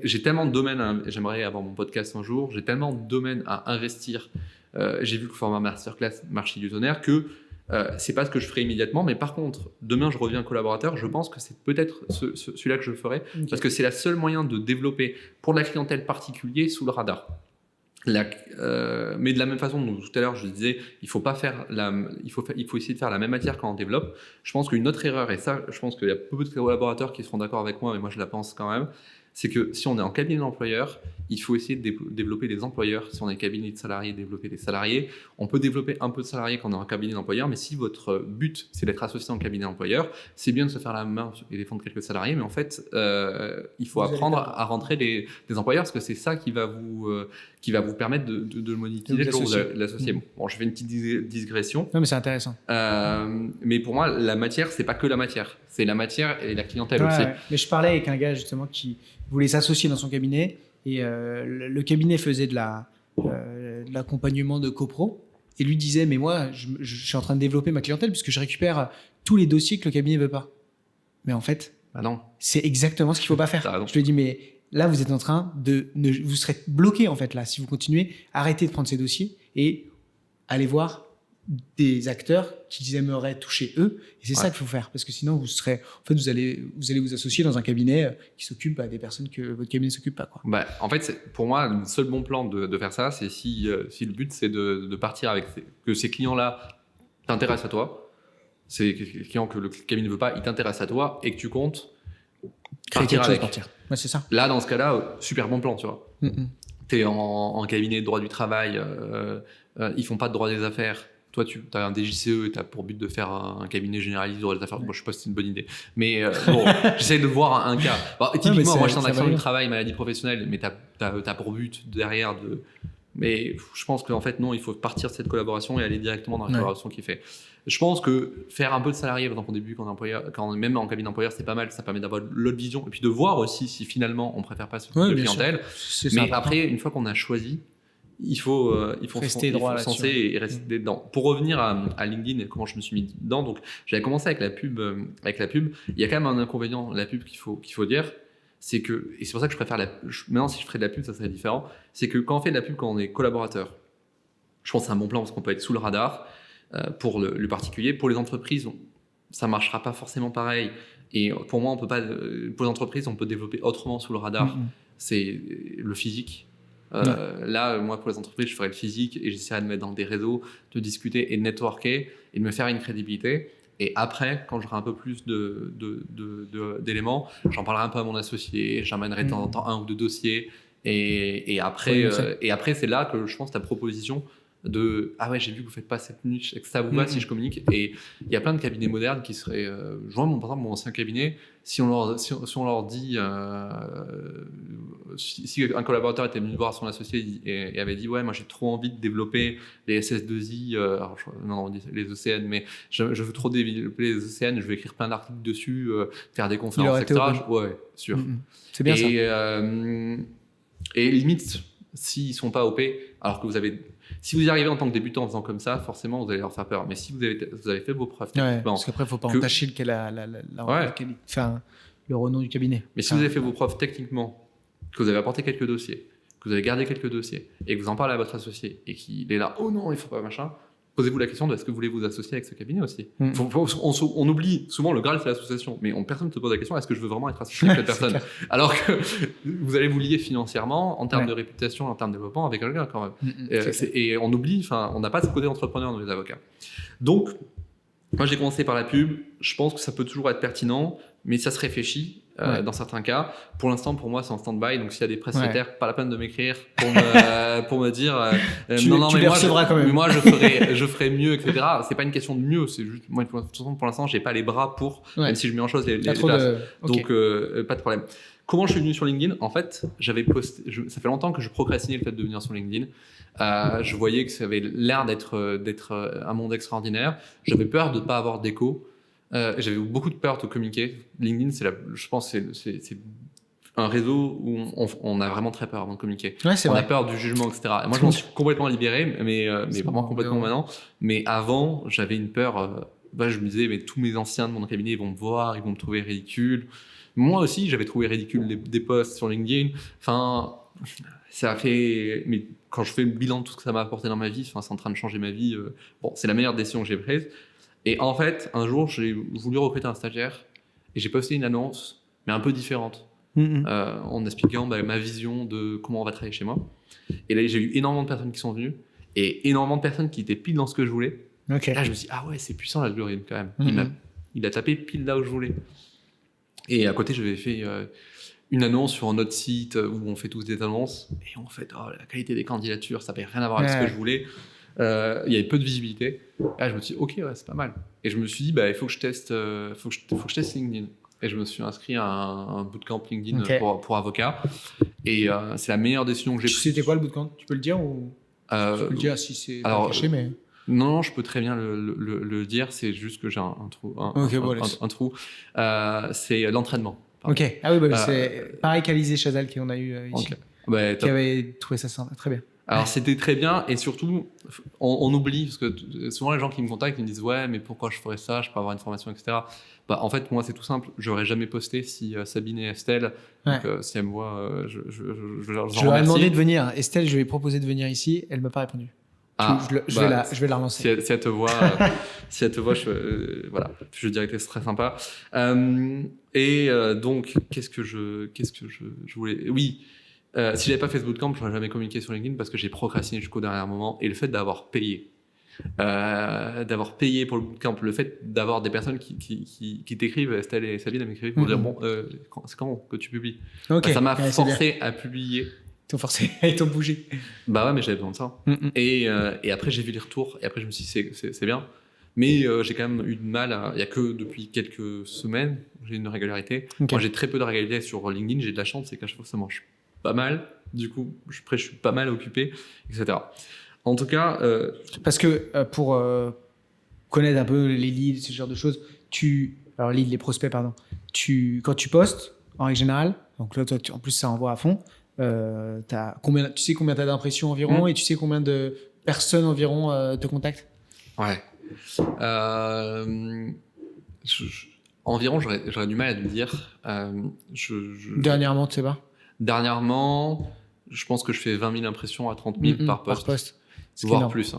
J'ai tellement de domaines, j'aimerais avoir mon podcast un jour, j'ai tellement de domaines à investir. J'ai vu que le format masterclass marchait du tonnerre que c'est pas ce que je ferai immédiatement, mais par contre, demain je reviens collaborateur, je pense que c'est peut-être celui-là que je ferai, parce que c'est le seul moyen de développer pour la clientèle particulière sous le radar. Mais de la même façon, donc, tout à l'heure je disais, il faut essayer de faire la même matière quand on développe. Je pense qu'une autre erreur, et ça, je pense qu'il y a peu de collaborateurs qui seront d'accord avec moi, mais moi je la pense quand même, c'est que si on est en cabinet d'employeur, il faut essayer de développer des employeurs. Si on est cabinet de salariés, développer des salariés. On peut développer un peu de salariés quand on est en cabinet d'employeur, mais si votre but, c'est d'être associé en cabinet d'employeur, c'est bien de se faire la main et défendre quelques salariés, mais en fait, il faut apprendre à rentrer des employeurs, parce que c'est ça qui va vous permettre de monétiser le jour où vous l'associez. Bon, je fais une petite digression. Non, mais c'est intéressant. Mais pour moi, la matière, c'est pas que la matière. C'est la matière et la clientèle aussi. Ouais. Mais je parlais avec un gars, justement, qui voulait s'associer dans son cabinet. Et le cabinet faisait de l'accompagnement de copro et lui disait mais moi je suis en train de développer ma clientèle puisque je récupère tous les dossiers que le cabinet veut pas. Mais en fait, non. C'est exactement ce qu'il faut pas faire. Je lui ai dit mais là vous êtes en train vous serez bloqué en fait là si vous continuez. Arrêtez de prendre ces dossiers et allez voir des acteurs qui aimeraient toucher eux, et c'est ça qu'il faut faire, parce que sinon vous allez vous associer dans un cabinet qui s'occupe des personnes que votre cabinet s'occupe pas, quoi. En fait, pour moi, le seul bon plan de faire ça, c'est si le but c'est de partir avec que ces clients-là t'intéressent à toi, ces clients que le cabinet ne veut pas, ils t'intéressent à toi et que tu comptes partir avec. Ouais, c'est ça. Là, dans ce cas-là, super bon plan, tu vois. T'es en cabinet de droit du travail, ils font pas de droit des affaires. Toi, tu as un DJCE et tu as pour but de faire un cabinet généraliste de droit des affaires. Bon, je sais pas si c'est une bonne idée. Mais bon, j'essaie de voir un cas. Typiquement, moi, je suis en accident du travail, maladie professionnelle, mais tu as pour but derrière de... Mais je pense qu'en fait, non, il faut partir de cette collaboration et aller directement dans la collaboration qu'il fait. Je pense que faire un peu de salarié, par exemple, au début, quand on est même en cabinet d'employeur, c'est pas mal. Ça permet d'avoir l'autre vision et puis de voir aussi si finalement on préfère pas ce type de clientèle. Mais après, une fois qu'on a choisi, il faut rester censé et rester dedans. Pour revenir à LinkedIn et comment je me suis mis dedans, donc j'avais commencé avec la pub. Il y a quand même un inconvénient, la pub qu'il faut dire, c'est que, et c'est pour ça que je préfère maintenant si je ferais de la pub, ça serait différent, c'est que quand on fait de la pub, quand on est collaborateur, je pense que c'est un bon plan parce qu'on peut être sous le radar pour le particulier. Pour les entreprises, ça marchera pas forcément pareil. Et pour moi, on peut pas. Pour les entreprises, on peut développer autrement sous le radar. C'est le physique. Là, moi, pour les entreprises, je ferais le physique et j'essaierais de mettre dans des réseaux, de discuter et de networker et de me faire une crédibilité. Et après, quand j'aurai un peu plus d'éléments, j'en parlerai un peu à mon associé, j'amènerai de temps en temps un ou deux dossiers. Et après, c'est là que je pense ta proposition de « Ah ouais, j'ai vu que vous faites pas cette niche, et que ça vous va si je communique ». Et il y a plein de cabinets modernes qui seraient... je vois, par exemple, mon ancien cabinet, si on leur dit... si un collaborateur était venu voir son associé et avait dit « Ouais, moi j'ai trop envie de développer les SS2I, les ECN, mais je veux trop développer les ECN, je vais écrire plein d'articles dessus, faire des conférences, etc. » Ouais, sûr. C'est bien ça. Et limite, s'ils sont pas OP, alors que si vous y arrivez en tant que débutant en faisant comme ça, forcément vous allez leur faire peur. Mais si vous avez fait vos preuves, parce qu'après il faut pas entacher le renom du cabinet. Mais si vous avez fait vos preuves techniquement, que vous avez apporté quelques dossiers, que vous avez gardé quelques dossiers, et que vous en parlez à votre associé, et qu'il est là, oh non, il faut pas machin, posez-vous la question de est-ce que vous voulez vous associer avec ce cabinet aussi. On oublie souvent le Graal, c'est l'association, mais personne ne se pose la question est-ce que je veux vraiment être associé avec cette personne, alors que vous allez vous lier financièrement en termes de réputation, en termes de développement avec quelqu'un quand même. Et on oublie, on n'a pas ce côté entrepreneur dans les avocats. Donc moi j'ai commencé par la pub, je pense que ça peut toujours être pertinent, mais ça se réfléchit dans certains cas. Pour l'instant, pour moi, c'est en stand-by. Donc, s'il y a des prestataires, pas la peine de m'écrire pour me dire moi, je ferai mieux, etc. C'est pas une question de mieux. C'est juste, moi, pour l'instant, j'ai pas les bras pour, même si je mets en chose les places. Donc, pas de problème. Comment je suis venu sur LinkedIn ? En fait, j'avais posté. Ça fait longtemps que je procrastinais le fait de venir sur LinkedIn. Je voyais que ça avait l'air d'être un monde extraordinaire. J'avais peur de pas avoir d'écho. J'avais beaucoup de peur de communiquer. LinkedIn, je pense que c'est un réseau où on a vraiment très peur avant de communiquer. On a peur du jugement, etc. Et moi, je m'en suis complètement libéré, mais vraiment complètement maintenant. Mais avant, j'avais une peur. Je me disais, mais tous mes anciens de mon cabinet, ils vont me voir, ils vont me trouver ridicule. Moi aussi, j'avais trouvé ridicule des posts sur LinkedIn. Enfin, ça a fait... Mais quand je fais le bilan de tout ce que ça m'a apporté dans ma vie, c'est en train de changer ma vie. C'est la meilleure décision que j'ai prise. Et en fait, un jour, j'ai voulu recruter un stagiaire et j'ai posté une annonce, mais un peu différente, en expliquant ma vision de comment on va travailler chez moi. Et là, j'ai eu énormément de personnes qui sont venues et énormément de personnes qui étaient pile dans ce que je voulais. Là, je me suis dit, ah ouais, c'est puissant l'algorithme quand même. Il a tapé pile là où je voulais. Et à côté, j'avais fait une annonce sur un autre site où on fait tous des annonces et en fait la qualité des candidatures ça n'avait rien à voir avec ce que je voulais. Il y avait peu de visibilité. Et là je me suis dit ok ouais c'est pas mal. Et je me suis dit il faut que je teste, faut que je teste LinkedIn. Et je me suis inscrit à un bootcamp LinkedIn pour avocat. Et c'est la meilleure décision que j'ai prise. C'était quoi le bootcamp? Tu peux le dire ou tu peux le dire si c'est pas caché, mais... Non, je peux très bien le dire. C'est juste que j'ai un trou. Un trou. C'est l'entraînement. Ok. Ah oui, c'est pareil qu'Alizé Chazal qu'on a eu ici. Okay. Qui avait trouvé ça sympa. Très bien. Alors c'était très bien et surtout on oublie parce que souvent les gens qui me contactent ils me disent ouais mais pourquoi je ferais ça, je peux avoir une formation etc. En fait moi c'est tout simple, j'aurais jamais posté si Sabine et Estelle donc, si elles me voient je leur remercie. Je leur ai demandé de venir, Estelle je lui ai proposé de venir ici, elle m'a pas répondu. Je vais la relancer. Si elle te voit voilà je dirais que c'est très sympa donc qu'est-ce que je voulais si j'avais pas fait ce bootcamp, je n'aurais jamais communiqué sur LinkedIn parce que j'ai procrastiné jusqu'au dernier moment. Et le fait d'avoir payé pour le bootcamp, le fait d'avoir des personnes qui t'écrivent, Estelle et Sabine m'écrivent pour dire bon, c'est quand que tu publies. Ça m'a forcé à publier. Ils t'ont forcé, ils t'ont bougé. Bah ouais, mais j'avais besoin de ça. Et après j'ai vu les retours et après je me suis dit c'est bien. Mais j'ai quand même eu de mal. Il n'y a que depuis quelques semaines j'ai une régularité. Moi j'ai très peu de régularité sur LinkedIn. J'ai de la chance, c'est qu'à chaque fois ça marche pas mal, du coup je suis pas mal occupé, etc. En tout cas parce que pour connaître un peu les leads, ce genre de choses, les prospects pardon, quand tu postes en règle générale, donc là toi en plus ça envoie à fond, tu sais combien tu as d'impressions environ et tu sais combien de personnes environ te contactent? Environ j'aurais du mal à te dire. Dernièrement tu sais pas? Dernièrement, je pense que je fais 20 000 impressions à 30 000 par post. Voire plus.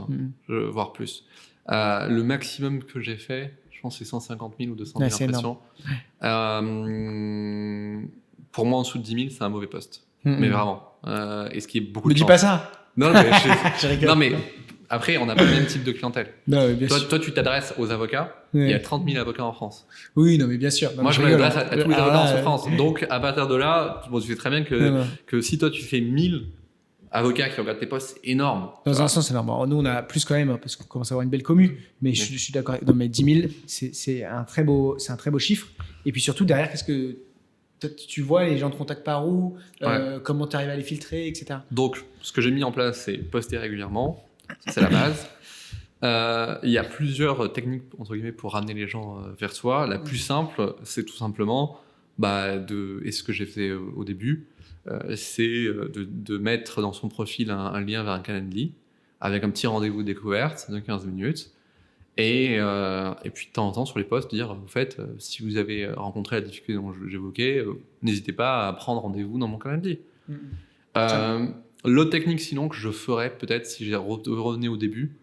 Voire plus. Le maximum que j'ai fait, je pense que c'est 150 000 ou 200 000 impressions. Pour moi, en dessous de 10 000, c'est un mauvais post. Mais vraiment. Et ce qui est beaucoup de chance. Ne dis pas ça. Non, mais je rigole. Non, mais après, on n'a pas le même type de clientèle. Non, toi, tu t'adresses aux avocats. Il y a 30 000 avocats en France. Oui, non, mais bien sûr. Moi, je m'adresse à tous les avocats en France. Donc, à partir de là, tu sais très bien que si toi, tu fais 1000 avocats qui regardent tes posts, c'est énorme. Dans un sens, c'est énorme. Alors, nous, on a plus quand même, parce qu'on commence à avoir une belle commu. Mais je suis d'accord. Non, mais 10 000, c'est un très beau chiffre. Et puis surtout, derrière, qu'est-ce que tu vois, les gens te contactent par où, comment tu arrives à les filtrer, etc. Donc, ce que j'ai mis en place, c'est poster régulièrement. C'est la base. Il y a plusieurs techniques entre guillemets pour ramener les gens vers soi. La plus simple, c'est tout simplement et ce que j'ai fait au début, c'est de mettre dans son profil un lien vers un Calendly avec un petit rendez-vous découverte de 15 minutes et puis de temps en temps sur les posts dire en fait si vous avez rencontré la difficulté dont j'évoquais, n'hésitez pas à prendre rendez-vous dans mon Calendly. L'autre technique sinon que je ferais peut-être si je revenais au début,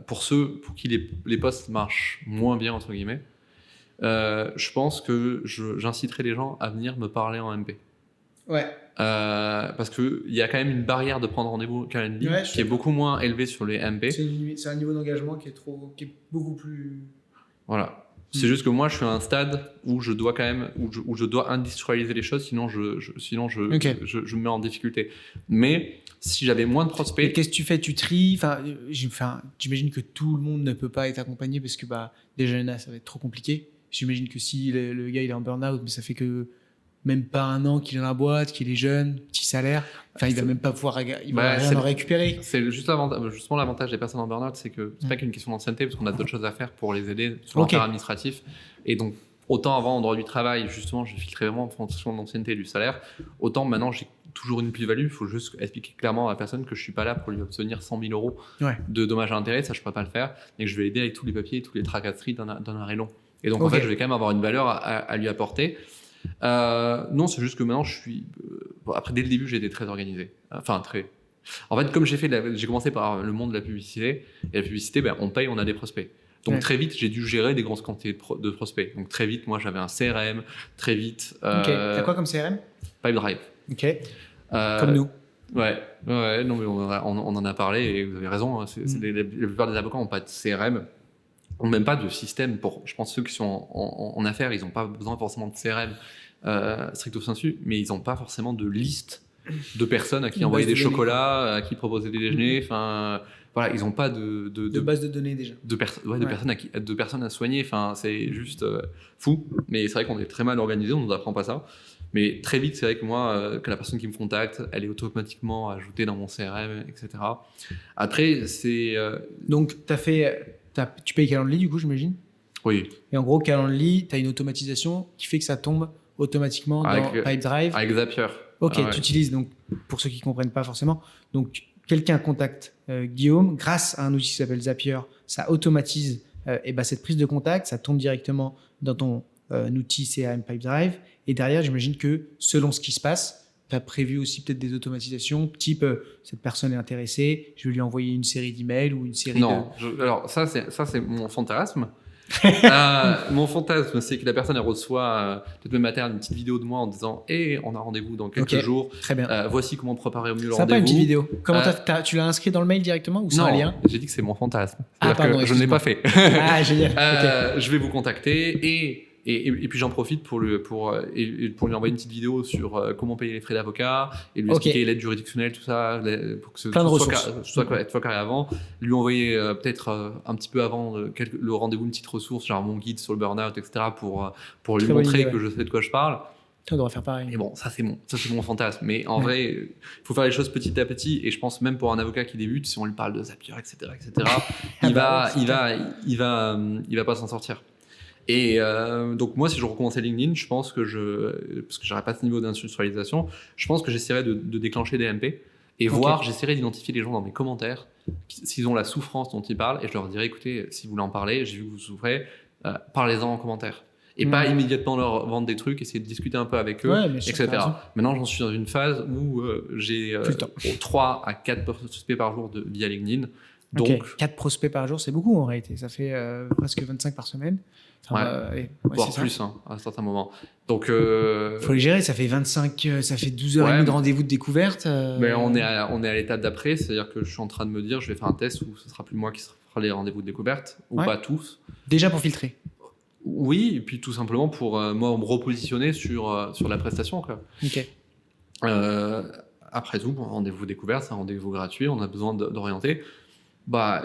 pour ceux pour qui les posts marchent moins bien entre guillemets, je pense que j'inciterais les gens à venir me parler en MP. Parce qu'il y a quand même une barrière de prendre rendez-vous Calendly qui est beaucoup moins élevée sur les MP. C'est un niveau d'engagement qui est beaucoup plus... Voilà. C'est juste que moi je suis à un stade où je dois quand même où je dois industrialiser les choses, sinon je me mets en difficulté. Mais si j'avais moins de prospects, et qu'est-ce que tu fais? Tu tries? J'imagine que tout le monde ne peut pas être accompagné parce que déjà là ça va être trop compliqué. J'imagine que si le gars il est en burn-out, mais ça fait que même pas un an qu'il est dans la boîte, qu'il est jeune, petit salaire, il va même pas pouvoir rien en récupérer. C'est justement l'avantage des personnes en burn-out, c'est que c'est pas qu'une question d'ancienneté, parce qu'on a d'autres choses à faire pour les aider sur l'affaire administratif. Et donc, autant avant, en droit du travail, justement, je filtrais vraiment en fonction de l'ancienneté et du salaire, autant maintenant, j'ai toujours une plus-value. Il faut juste expliquer clairement à la personne que je suis pas là pour lui obtenir 100 000 euros de dommages à intérêts, ça je peux pas le faire, et que je vais l'aider avec tous les papiers et toutes les tracasseries d'un arrêt long. Et donc, en fait, je vais quand même avoir une valeur à lui apporter. Non, c'est juste que maintenant je suis. Après, dès le début, j'ai été très organisé. En fait, comme j'ai commencé par le monde de la publicité, et la publicité, on paye, on a des prospects. Donc très vite, j'ai dû gérer des grosses quantités de prospects. Donc très vite, moi, j'avais un CRM. Très vite. T'as quoi comme CRM? Pipedrive. Comme nous. Ouais. Non, mais on en a parlé et vous avez raison. La plupart des avocats n'ont pas de CRM. Même pas de système je pense ceux qui sont en affaires, ils n'ont pas besoin forcément de CRM, stricto sensu, mais ils n'ont pas forcément de liste de personnes à qui envoyer des chocolats, à qui proposer des déjeuners. Enfin, voilà, ils n'ont pas de base de données déjà. De personnes à soigner. Enfin, c'est juste fou. Mais c'est vrai qu'on est très mal organisé, on ne nous apprend pas ça. Mais très vite, c'est vrai que moi, que la personne qui me contacte, elle est automatiquement ajoutée dans mon CRM, etc. Après, c'est... Donc, tu payes Calendly, du coup, j'imagine? Oui. Et en gros, Calendly, tu as une automatisation qui fait que ça tombe automatiquement dans Pipedrive. Avec Zapier. Ok, tu utilises, donc, pour ceux qui ne comprennent pas forcément, donc quelqu'un contacte Guillaume, grâce à un outil qui s'appelle Zapier, ça automatise cette prise de contact, ça tombe directement dans ton outil CRM Pipedrive, et derrière, j'imagine que selon ce qui se passe, tu as prévu aussi peut-être des automatisations, type cette personne est intéressée, je vais lui envoyer une série d'emails ou une série alors ça c'est mon fantasme. Mon fantasme, c'est que la personne elle reçoit peut-être même à terme une petite vidéo de moi en disant on a rendez-vous dans quelques jours. Très bien. Voici comment préparer au mieux le rendez-vous. Pas une petite vidéo. Comment tu l'as inscrit dans le mail directement ou c'est un lien? J'ai dit que c'est mon fantasme. Pardon, je ne l'ai pas fait. Génial. Je vais vous contacter et puis j'en profite pour lui envoyer une petite vidéo sur comment payer les frais d'avocat et lui expliquer l'aide juridictionnelle, tout ça, pour que plein de ressources. Soit carré avant. Lui envoyer peut-être un petit peu avant le rendez-vous une petite ressource, genre mon guide sur le burn-out, etc. pour lui montrer que je sais de quoi je parle. Tu devrais faire pareil. Et bon, ça c'est mon fantasme. Mais en vrai, il faut faire les choses petit à petit. Et je pense même pour un avocat qui débute, si on lui parle de Zapier, etc., il va pas s'en sortir. Et donc moi, si je recommençais LinkedIn, je pense que parce que j'aurais pas ce niveau d'industrialisation, je pense que j'essaierais de déclencher des MP et j'essaierais d'identifier les gens dans mes commentaires s'ils ont la souffrance dont ils parlent, et je leur dirais écoutez, si vous voulez en parler, j'ai vu que vous souffrez, parlez-en en commentaire. Et pas immédiatement leur vendre des trucs, essayer de discuter un peu avec eux, etc. Maintenant, j'en suis dans une phase où j'ai 3 à 4 prospects par jour via LinkedIn. Donc, 4 prospects par jour, c'est beaucoup en réalité. Ça fait presque 25 par semaine. Voire plus à un certain moment. Donc, faut les gérer. Ça fait 25, ça fait 12 heures et demie de rendez-vous de découverte. Mais on est à l'étape d'après, c'est-à-dire que je suis en train de me dire, je vais faire un test où ce sera plus moi qui fera les rendez-vous de découverte, ou pas tous. Déjà pour filtrer. Oui, et puis tout simplement pour moi me repositionner sur la prestation, quoi. Après tout, rendez-vous découverte, c'est un rendez-vous gratuit, on a besoin d'orienter.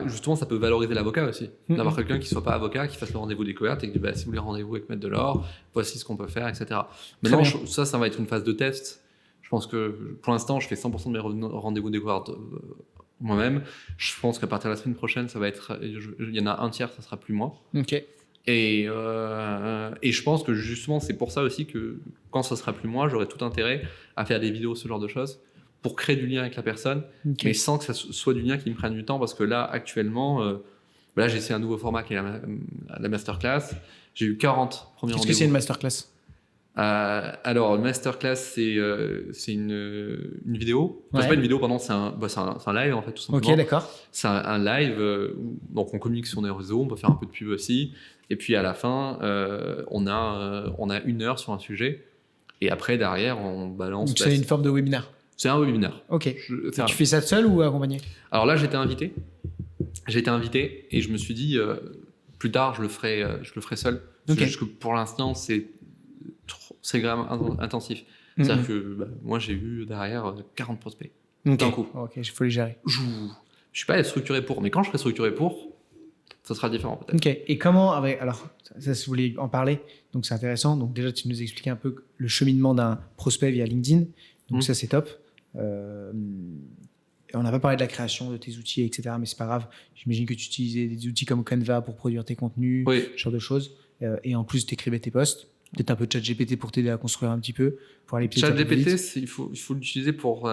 Justement, ça peut valoriser l'avocat aussi. D'avoir quelqu'un qui ne soit pas avocat, qui fasse le rendez-vous découverte et qui dit si vous voulez rendez-vous avec Maître Delors, voici ce qu'on peut faire, etc. Maintenant, ça va être une phase de test. Je pense que pour l'instant, je fais 100% de mes rendez-vous découverte moi-même. Je pense qu'à partir de la semaine prochaine, ça va être. Il y en a un tiers, ça sera plus moi. Et je pense que justement, c'est pour ça aussi que quand ça sera plus moi, j'aurai tout intérêt à faire des vidéos, ce genre de choses, pour créer du lien avec la personne, mais sans que ça soit du lien qui me prenne du temps, parce que là, actuellement, là, j'ai essayé un nouveau format qui est la masterclass. J'ai eu 40 premiers rendez-vous. Qu'est-ce que c'est une masterclass? Alors, une masterclass, c'est une vidéo. Enfin, c'est pas une vidéo, pardon, c'est un live, en fait, tout simplement. Ok, d'accord. C'est un live, donc on communique sur des réseaux, on peut faire un peu de pub aussi. Et puis, à la fin, on a 1 heure sur un sujet. Et après, derrière, on balance... Donc, c'est une forme de webinaire. C'est un webinaire. Ok. Tu fais ça seul ou accompagné? Alors là, j'ai été invité. Et je me suis dit, plus tard, je le ferai seul. Parce que pour l'instant, c'est vraiment intensif. C'est-à-dire que moi, j'ai eu derrière 40 prospects d'un coup. Ok, il faut les gérer. Je ne suis pas structuré pour, mais quand je serai structuré pour, ça sera différent peut-être. Ok. Et comment, alors, ça, si vous voulez en parler, donc c'est intéressant. Donc déjà, tu nous expliquais un peu le cheminement d'un prospect via LinkedIn. Donc ça, c'est top. On n'a pas parlé de la création de tes outils, etc. Mais c'est pas grave. J'imagine que tu utilisais des outils comme Canva pour produire tes contenus, ce genre de choses. Et en plus, tu écrivais tes posts. Peut-être un peu de ChatGPT pour t'aider à construire un petit peu. ChatGPT, il faut l'utiliser pour...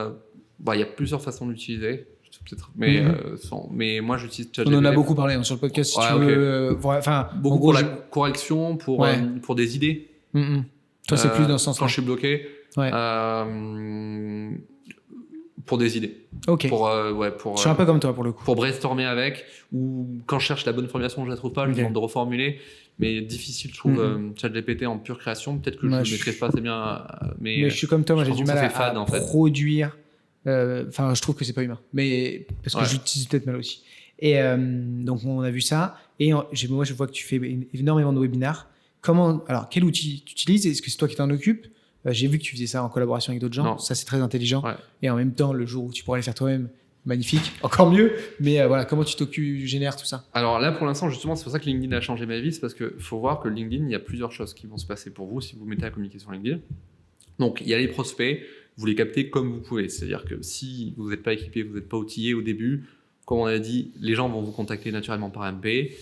il y a plusieurs façons de l'utiliser. Mais moi, j'utilise ChatGPT. On en a beaucoup parlé sur le podcast. Si tu veux, beaucoup pour la correction, pour des idées. Toi, c'est plus dans ce sens-là. Quand je suis bloqué. Pour des idées. Ok. Je suis un peu comme toi pour le coup. Pour brainstormer avec, ou quand je cherche la bonne formulation, je ne la trouve pas, je demande de reformuler. Mais difficile, je trouve, ChatGPT en pure création. Peut-être que je ne maîtrise pas assez bien. Mais je suis comme toi, moi j'ai du mal à produire. Je trouve que c'est pas humain. Mais parce que j'utilise peut-être mal aussi. Et donc on a vu ça. Et moi, je vois que tu fais énormément de webinaires. Alors, quel outil tu utilises? Est-ce que c'est toi qui t'en occupes? J'ai vu que tu faisais ça en collaboration avec d'autres gens. Non. Ça, c'est très intelligent. Ouais. Et en même temps, le jour où tu pourrais le faire toi-même, magnifique, encore mieux. Mais voilà, comment tu génères tout ça? Alors là, pour l'instant, justement, c'est pour ça que LinkedIn a changé ma vie. C'est parce qu'il faut voir que LinkedIn, il y a plusieurs choses qui vont se passer pour vous si vous vous mettez à communiquer sur LinkedIn. Donc, il y a les prospects, vous les captez comme vous pouvez. C'est-à-dire que si vous n'êtes pas équipé, vous n'êtes pas outillé au début, comme on a dit, les gens vont vous contacter naturellement par MP.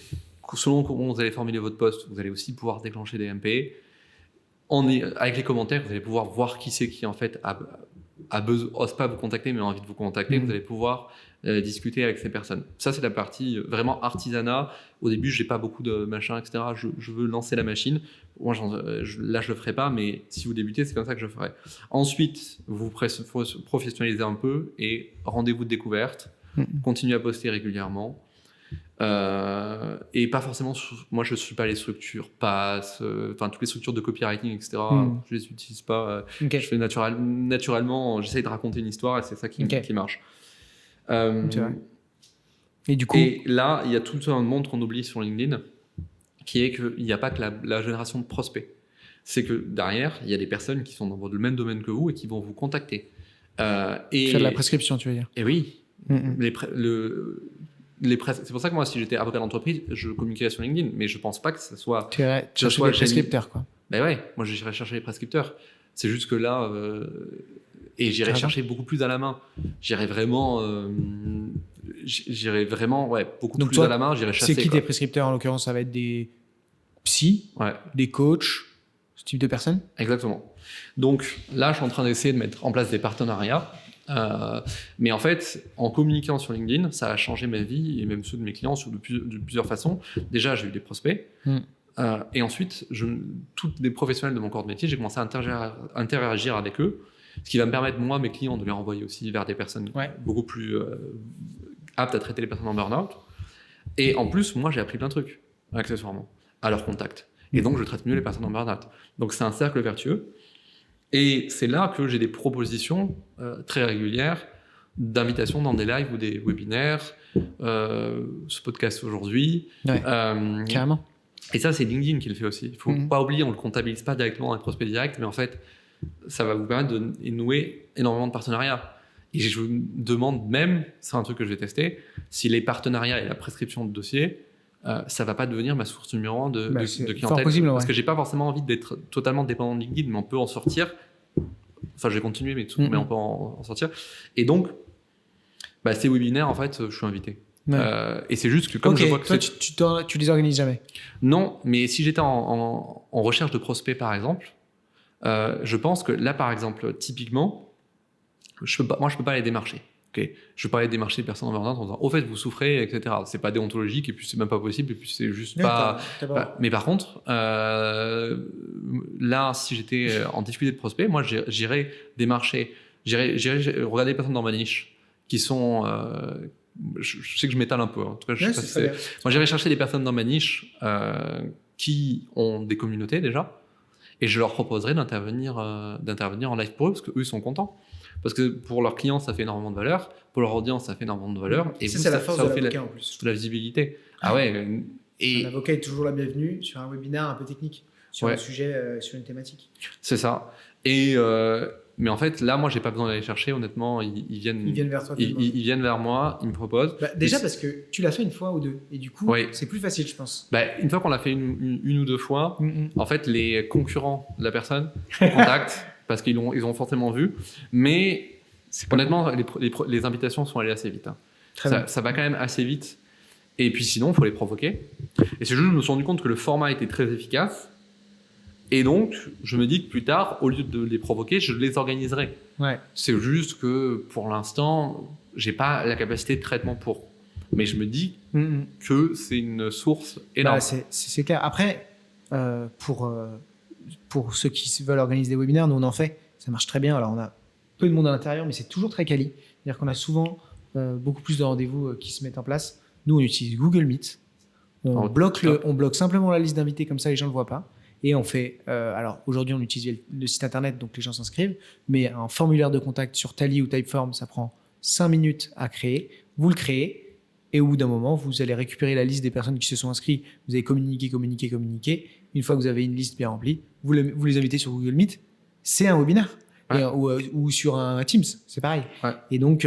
Selon comment vous allez formuler votre post, vous allez aussi pouvoir déclencher des MP. Avec les commentaires, vous allez pouvoir voir qui c'est qui en fait ose pas vous contacter mais a envie de vous contacter. Vous allez pouvoir discuter avec ces personnes. Ça, c'est la partie vraiment artisanat. Au début, j'ai pas beaucoup de machin, etc. Je veux lancer la machine. Moi, là, je le ferai pas, mais si vous débutez, c'est comme ça que je ferai. Ensuite, vous professionnalisez un peu et rendez-vous de découverte. Continuez à poster régulièrement. Et pas forcément, moi je suis pas les structures pass, toutes les structures de copywriting, etc. Je les utilise pas. Je fais naturellement, j'essaye de raconter une histoire et c'est ça qui marche. Et du coup, et là, il y a tout un monde qu'on oublie sur LinkedIn, qui est qu'il n'y a pas que la génération de prospects. C'est que derrière, il y a des personnes qui sont dans le même domaine que vous et qui vont vous contacter. Faire de la prescription, tu veux dire? Et oui, c'est pour ça que moi, si j'étais avocat d'entreprise, je communiquerais sur LinkedIn, mais je pense pas que ça soit. Tu cherches des prescripteurs, quoi. Ben ouais, moi j'irais chercher les prescripteurs. C'est juste que là, et j'irais chercher beaucoup plus à la main. J'irais vraiment, beaucoup Donc plus toi, à la main. J'irais chasser. C'est qui tes prescripteurs en l'occurrence? Ça va être des psys, des coachs, ce type de personnes? Exactement. Donc là, je suis en train d'essayer de mettre en place des partenariats. Mais en fait, en communiquant sur LinkedIn, ça a changé ma vie et même ceux de mes clients de plusieurs façons. Déjà, j'ai eu des prospects. Et ensuite, tous les professionnels de mon corps de métier, j'ai commencé à interagir avec eux, ce qui va me permettre, moi, mes clients, de les renvoyer aussi vers des personnes beaucoup plus aptes à traiter les personnes en burn-out. Et en plus, moi, j'ai appris plein de trucs, accessoirement, à leur contact. Et donc, je traite mieux les personnes en burn-out. Donc, c'est un cercle vertueux. Et c'est là que j'ai des propositions très régulières d'invitation dans des lives ou des webinaires, ce podcast aujourd'hui. Carrément. Et ça, c'est LinkedIn qui le fait aussi. Il ne faut pas oublier, on ne le comptabilise pas directement dans les prospects directs, mais en fait, ça va vous permettre de nouer énormément de partenariats. Et je vous demande même, c'est un truc que je vais tester, si les partenariats et la prescription de dossiers, ça ne va pas devenir ma source numéro 1 de clientèle. Possible, parce que je n'ai pas forcément envie d'être totalement dépendant de LinkedIn, mais on peut en sortir. Enfin, je vais continuer, mais on peut en sortir. Et donc, ces webinaires, en fait, je suis invité. Et c'est juste que comme je vois que toi, tu les organises jamais? Non, mais si j'étais en recherche de prospects, par exemple, je pense que là, par exemple, typiquement, je peux pas les démarcher. Okay. Je peux pas aller démarcher des personnes en burn-out en disant « Au fait, vous souffrez, etc. » C'est pas déontologique et puis c'est même pas possible et puis c'est juste pas... Mais par contre, là, si j'étais en difficulté de prospect, moi, j'irais démarcher, j'irais regarder les personnes dans ma niche qui sont... je sais que je m'étale un peu. En tout cas, je sais pas si c'est... Moi, j'irais chercher des personnes dans ma niche qui ont des communautés déjà et je leur proposerais d'intervenir en live pour eux parce qu'eux, ils sont contents. Parce que pour leurs clients, ça fait énormément de valeur. Pour leur audience, ça fait énormément de valeur. Et c'est la force de l'avocat en plus. La visibilité. Ah ouais. Et l'avocat est toujours la bienvenue sur un webinaire un peu technique, sur un sujet, sur une thématique. C'est ça. Et mais en fait, là, moi, j'ai pas besoin d'aller chercher. Honnêtement, ils viennent vers toi. Ils viennent vers moi. Ils me proposent. Déjà parce que tu l'as fait une fois ou deux, et du coup, c'est plus facile, je pense. Une fois qu'on l'a fait une ou deux fois, en fait, les concurrents de la personne contactent. Parce qu'ils ont forcément vu. Mais honnêtement, les invitations sont allées assez vite. Hein. Ça va quand même assez vite. Et puis sinon, il faut les provoquer. Et c'est juste que je me suis rendu compte que le format était très efficace. Et donc, je me dis que plus tard, au lieu de les provoquer, je les organiserai. C'est juste que pour l'instant, je n'ai pas la capacité de traitement pour. Mais je me dis que c'est une source énorme. C'est clair. Après, pour ceux qui veulent organiser des webinaires, nous on en fait, ça marche très bien. Alors on a peu de monde à l'intérieur, mais c'est toujours très quali. C'est-à-dire qu'on a souvent beaucoup plus de rendez-vous qui se mettent en place. Nous on utilise Google Meet, on bloque simplement la liste d'invités, comme ça les gens ne le voient pas. Et on fait, alors aujourd'hui on utilise le site internet, donc les gens s'inscrivent, mais un formulaire de contact sur Tally ou Typeform, ça prend 5 minutes à créer. Vous le créez et au bout d'un moment, vous allez récupérer la liste des personnes qui se sont inscrites, vous allez communiquer. une fois que vous avez une liste bien remplie, vous les invitez sur Google Meet, c'est un webinaire. Ouais. Ou sur un Teams, c'est pareil. Ouais. Et donc,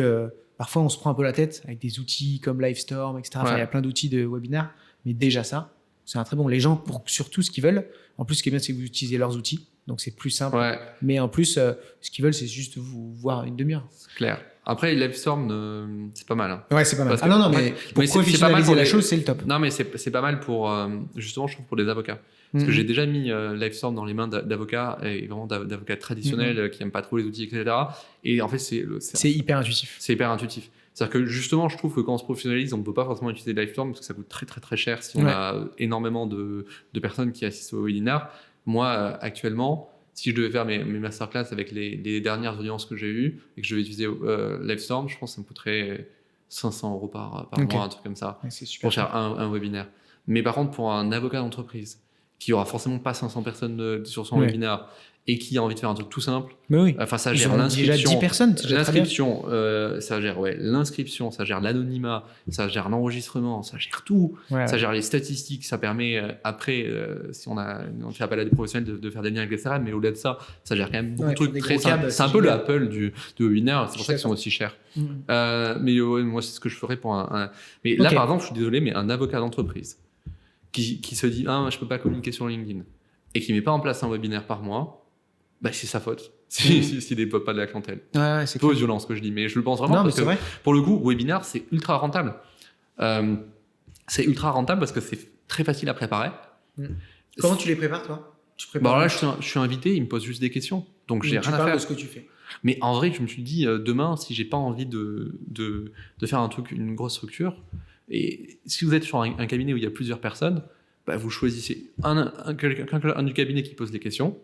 parfois, on se prend un peu la tête avec des outils comme Livestorm, etc. Enfin, il y a plein d'outils de webinaire, mais déjà ça, c'est un très bon. Les gens, pour surtout ce qu'ils veulent, en plus, ce qui est bien, c'est que vous utilisez leurs outils, donc c'est plus simple. Ouais. Mais en plus, ce qu'ils veulent, c'est juste vous voir une demi-heure. C'est clair. Après, Livestorm, c'est pas mal. Hein. Ouais, c'est pas mal. Mais pour professionnaliser la chose, c'est le top. Non, mais c'est pas mal pour, justement, je trouve, pour les avocats. Parce que j'ai déjà mis Livestorm dans les mains d'avocats, et vraiment d'avocats traditionnels qui n'aiment pas trop les outils, etc. Et en fait, c'est hyper intuitif. C'est hyper intuitif. C'est-à-dire que justement, je trouve que quand on se professionnalise, on ne peut pas forcément utiliser Livestorm parce que ça coûte très très très cher si on a énormément de personnes qui assistent au webinaire. Moi, actuellement, si je devais faire mes masterclass avec les dernières audiences que j'ai eues et que je vais utiliser Livestorm, je pense que ça me coûterait 500 € par mois, un truc comme ça, pour faire un webinaire. Mais par contre, pour un avocat d'entreprise qui aura forcément pas 500 personnes sur son webinaire et qui a envie de faire un truc tout simple, enfin ça gère l'inscription. Déjà 10 personnes, l'inscription, ça gère l'inscription, ça gère l'anonymat, ça gère l'enregistrement, ça gère tout, ça gère les statistiques, ça permet après, si on fait appel à des professionnels de faire des liens, etc. Mais au-delà de ça, ça gère quand même beaucoup de trucs très simples. C'est un peu le Apple du webinaire, c'est pour ça qu'ils sont aussi chers. Mais moi, c'est ce que je ferais pour Mais là, par exemple, je suis désolé, mais un avocat d'entreprise qui se dit je peux pas communiquer sur LinkedIn et qui met pas en place un webinaire par mois, c'est sa faute s'il développe pas de la clientèle. C'est peu violent ce que je dis, mais je le pense vraiment parce que pour le coup, webinaire, c'est ultra rentable. C'est ultra rentable parce que c'est très facile à préparer. Comment tu les prépares, toi? Là, je suis invité, ils me posent juste des questions, donc j'ai rien à faire. De ce que tu fais. Mais en vrai, je me suis dit, demain, si j'ai pas envie de faire un truc, une grosse structure, et si vous êtes sur un cabinet où il y a plusieurs personnes, vous choisissez un du cabinet qui pose des questions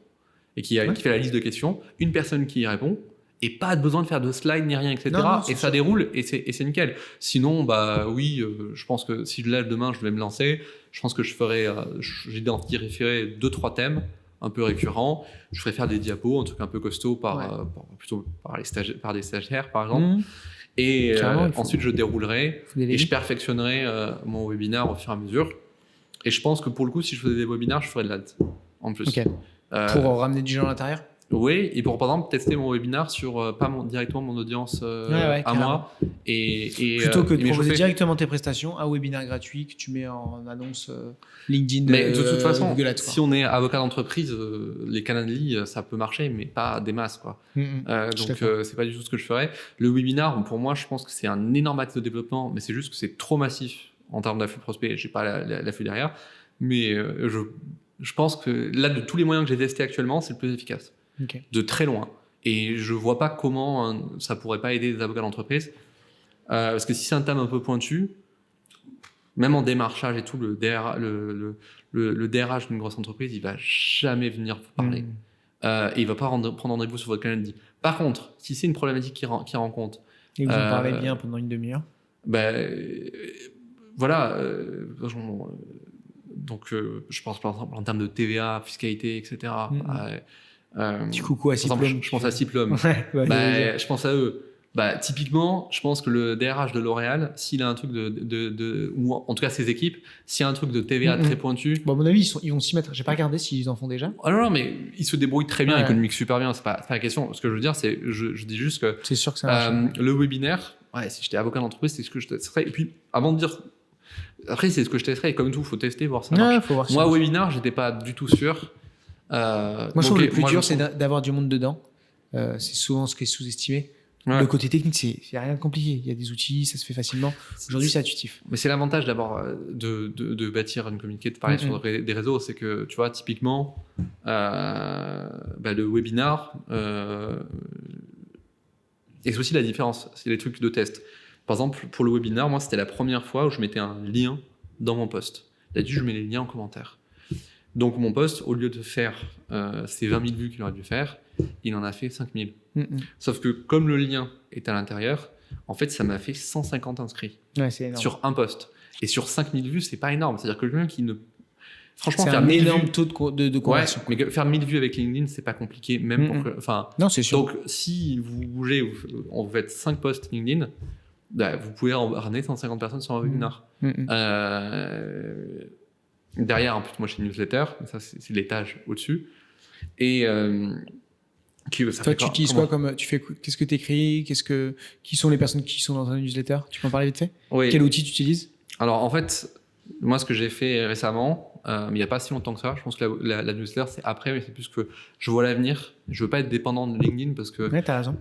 et qui fait la liste de questions, une personne qui y répond, et pas besoin de faire de slides ni rien, etc. Et ça déroule et c'est nickel. Sinon, je pense que si là demain je devais me lancer, je pense que j'identifierais 2-3 thèmes un peu récurrents. Je ferais faire des diapos, un truc un peu costaud plutôt par des stagiaires, par exemple. Et ensuite, je déroulerai et je perfectionnerai mon webinaire au fur et à mesure. Et je pense que pour le coup, si je faisais des webinaires, je ferais de l'ads en plus. Pour ramener du gens à l'intérieur? Oui, et pour par exemple tester mon webinaire sur directement mon audience à moi. Plutôt que de proposer directement tes prestations, un webinaire gratuit que tu mets en annonce LinkedIn. Mais de toute façon, si on est avocat d'entreprise, les Calendly, ça peut marcher, mais pas des masses, quoi. Donc c'est pas du tout ce que je ferais. Le webinaire, pour moi, je pense que c'est un énorme axe de développement, mais c'est juste que c'est trop massif en termes d'afflux prospect. J'ai pas l'afflux derrière, mais je pense que là, de tous les moyens que j'ai testés actuellement, c'est le plus efficace. De très loin. Et je vois pas comment ça pourrait pas aider les avocats d'entreprise. Parce que si c'est un thème un peu pointu, même en démarchage et tout, le DRH d'une grosse entreprise, il va jamais venir vous parler. Et il va pas prendre rendez-vous sur votre calendrier. Par contre, si c'est une problématique qu'il rencontre... Et vous en parlez bien pendant une demi-heure. Voilà. Donc, je pense par exemple en termes de TVA, fiscalité, etc. Du coucou à Ciplum. Je pense à Ciplum. Je pense à eux. Typiquement, je pense que le DRH de L'Oréal, s'il a un truc ou en tout cas ses équipes, s'il y a un truc de TVA très pointu. À mon avis, ils vont s'y mettre. J'ai pas regardé s'ils en font déjà. Non, mais ils se débrouillent très bien, ils communiquent super bien. C'est pas la question. Ce que je veux dire, c'est, je dis juste que. C'est sûr que ça marche. Le webinaire, si j'étais avocat d'entreprise, c'est ce que je testerais. Et puis, avant de dire. Après, c'est ce que je testerais. Et comme tout, il faut tester, voir ça marche. Moi, webinaire, j'étais pas du tout sûr. Moi, je trouve que le plus dur, c'est d'avoir du monde dedans. C'est souvent ce qui est sous-estimé. Le côté technique, c'est rien de compliqué. Il y a des outils, ça se fait facilement. Aujourd'hui, c'est intuitif. Mais c'est l'avantage d'abord de bâtir une communauté, de parler sur des réseaux. C'est que, tu vois, typiquement, le webinar, et c'est aussi la différence. C'est les trucs de test. Par exemple, pour le webinar, moi, c'était la première fois où je mettais un lien dans mon post. Là-dessus, je mets les liens en commentaire. Donc, mon post, au lieu de faire ces 20 000 vues qu'il aurait dû faire, il en a fait 5 000. Sauf que comme le lien est à l'intérieur, en fait, ça m'a fait 150 inscrits sur un post. Et sur 5 000 vues, c'est pas énorme. C'est-à-dire que quelqu'un qui ne... Franchement, c'est un énorme taux de conversion. Ouais, mais faire 1000 vues avec LinkedIn, c'est pas compliqué. Même pour que... Non, c'est sûr. Donc, si vous bougez, vous faites 5 posts LinkedIn, vous pouvez ramener 150 personnes sur un webinar. Derrière, en plus, moi, j'ai une newsletter. Ça, c'est l'étage au-dessus. Et toi, tu utilises quoi comme qu'est-ce que tu écris, qui sont les personnes qui sont dans ta newsletter? Tu peux en parler vite fait? Oui. Quel outil tu utilises? Alors, en fait, moi, ce que j'ai fait récemment, mais il n'y a pas si longtemps que ça, je pense que la newsletter, c'est après, mais c'est plus que je vois l'avenir. Je veux pas être dépendant de LinkedIn parce que ouais, t'as raison.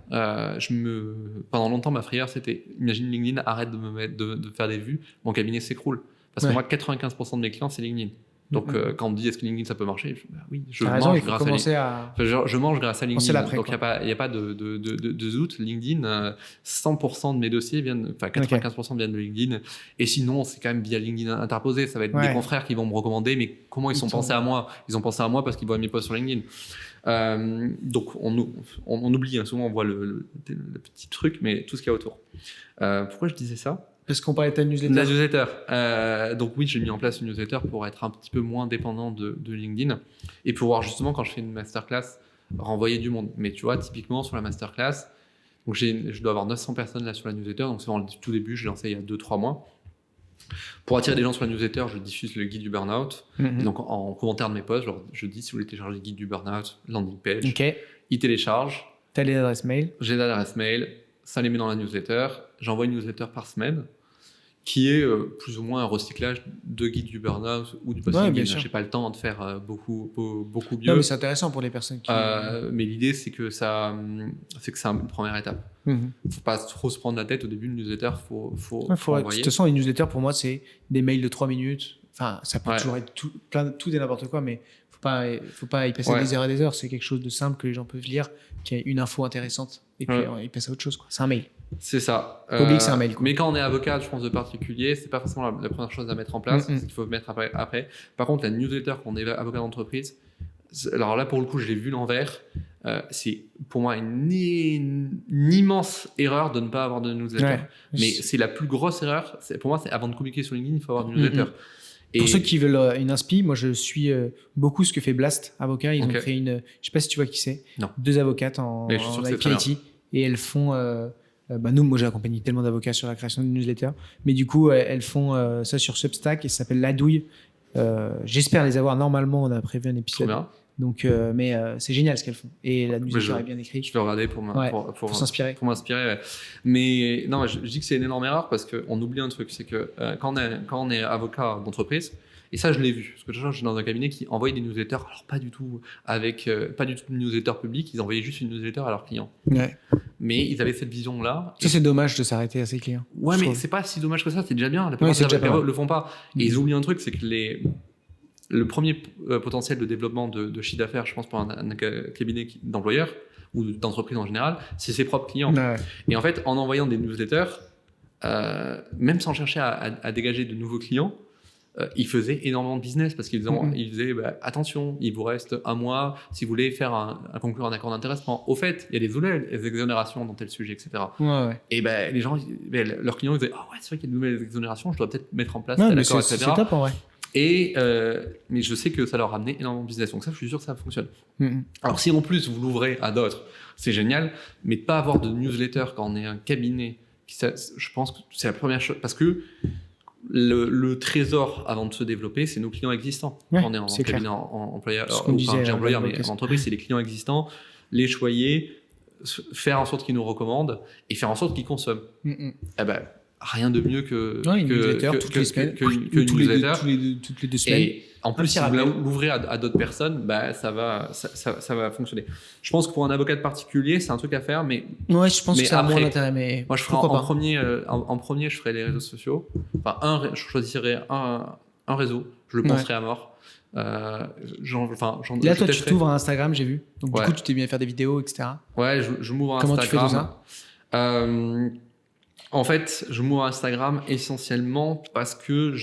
Pendant longtemps, ma frayeur, c'était imagine LinkedIn arrête de faire des vues, mon cabinet s'écroule. Parce que moi, 95% de mes clients, c'est LinkedIn. Donc, quand on me dit est-ce que LinkedIn ça peut marcher, oui, je mange grâce à LinkedIn. Je mange grâce à LinkedIn. Donc, il n'y a pas de doute. LinkedIn, 100% de mes dossiers viennent, 95% viennent de LinkedIn. Et sinon, c'est quand même via LinkedIn interposé. Ça va être des confrères qui vont me recommander, mais comment ils sont pensés à moi? Ils ont pensé à moi parce qu'ils voient mes posts sur LinkedIn. Donc, on oublie, hein, souvent on voit le petit truc, mais tout ce qu'il y a autour. Pourquoi je disais ça? Parce qu'on parlait de ta newsletter. La newsletter. Donc oui, j'ai mis en place une newsletter pour être un petit peu moins dépendant de LinkedIn et pouvoir justement, quand je fais une masterclass, renvoyer du monde. Mais tu vois, typiquement sur la masterclass, donc je dois avoir 900 personnes là sur la newsletter, donc c'est vraiment le tout début, je l'ai lancé il y a 2-3 mois. Pour attirer des gens sur la newsletter, je diffuse le guide du burn-out. Et donc en commentaire de mes posts, je dis si vous voulez télécharger le guide du burn-out, landing page, ils téléchargent. T'as les adresses mail. J'ai l'adresse mail, ça les met dans la newsletter. J'envoie une newsletter par semaine qui est plus ou moins un recyclage de guide du burn-out ou du post-LinkedIn. J'ai pas le temps de faire beaucoup mieux. Non, mais c'est intéressant pour les personnes qui... mais l'idée, c'est que c'est une première étape. Faut pas trop se prendre la tête au début d'une newsletter. Faut de toute façon, une newsletter, pour moi, c'est des mails de 3 minutes. Enfin, ça peut toujours être tout et n'importe quoi, mais faut pas y passer des heures et des heures. C'est quelque chose de simple que les gens peuvent lire, qui a une info intéressante, et puis ils passent à autre chose, quoi. C'est un mail. C'est ça. Oublie que c'est un mail, quoi. Mais quand on est avocat, je pense, de particulier, c'est pas forcément la première chose à mettre en place. C'est qu'il faut mettre après. Par contre, la newsletter, quand on est avocat d'entreprise, alors là, pour le coup, je l'ai vu l'envers. C'est pour moi une immense erreur de ne pas avoir de newsletter. Mais c'est la plus grosse erreur. Pour moi, c'est avant de communiquer sur LinkedIn, il faut avoir une newsletter. Pour ceux qui veulent une inspi, moi je suis beaucoup ce que fait Blast Avocat. Ils ont créé une, je sais pas si tu vois qui c'est, 2 avocates en IPIT, et elles font, moi j'ai accompagné tellement d'avocats sur la création d'une newsletter, mais du coup elles font ça sur Substack et ça s'appelle La Douille. J'espère les avoir, normalement on a prévu un épisode. Trop bien. Donc, mais c'est génial ce qu'elles font. Et la newsletter est bien écrite. Je vais regarder pour s'inspirer. Pour m'inspirer. Mais non, je dis que c'est une énorme erreur parce qu'on oublie un truc. C'est que quand on est avocat d'entreprise, et ça je l'ai vu, parce que je suis dans un cabinet qui envoyait des newsletters, alors pas du tout de newsletter public, ils envoyaient juste une newsletter à leurs clients. Mais ils avaient cette vision-là. Ça, c'est dommage de s'arrêter à ses clients. Ouais, mais c'est pas si dommage que ça, c'est déjà bien. La plupart des avocats le font pas. Et ils oublient un truc, c'est que le premier potentiel de développement de chiffre d'affaires, je pense, pour un cabinet d'employeurs ou d'entreprise en général, c'est ses propres clients. Et en fait, en envoyant des newsletters, même sans chercher à dégager de nouveaux clients, ils faisaient énormément de business parce qu'ils disaient attention, il vous reste 1 mois si vous voulez conclure un accord d'intéressement. Au fait, il y a des exonérations dans tel sujet, etc. Et les gens, leurs clients, ils disaient c'est vrai qu'il y a de nouvelles exonérations, je dois peut-être mettre en place tel accord, etc. C'est top, en vrai. Mais je sais que ça leur a amené énormément de business. Donc ça, je suis sûr que ça fonctionne. Alors si en plus vous l'ouvrez à d'autres, c'est génial. Mais de pas avoir de newsletter quand on est un cabinet, je pense que c'est la première chose. Parce que le trésor avant de se développer, c'est nos clients existants. Quand on est en cabinet employeur, mais en entreprise, c'est les clients existants, les choyer, faire en sorte qu'ils nous recommandent et faire en sorte qu'ils consomment. Rien de mieux que une newsletter toutes les semaines, toutes les 2 semaines. Et en plus, si vous l'ouvrez à d'autres personnes, ça va fonctionner. Je pense que pour un avocat de particulier, c'est un truc à faire, mais je pense que ça a moins d'intérêt. Mais moi, je ferai en premier, je ferai les réseaux sociaux. Enfin, je choisirai un réseau, je le penserai à mort. Là, toi, tu t'ouvres à Instagram, j'ai vu. Donc du coup, tu t'es mis à faire des vidéos, etc. Ouais, je m'ouvre à Instagram. Comment tu fais tout ça? En fait, je m'ouvre à Instagram essentiellement parce que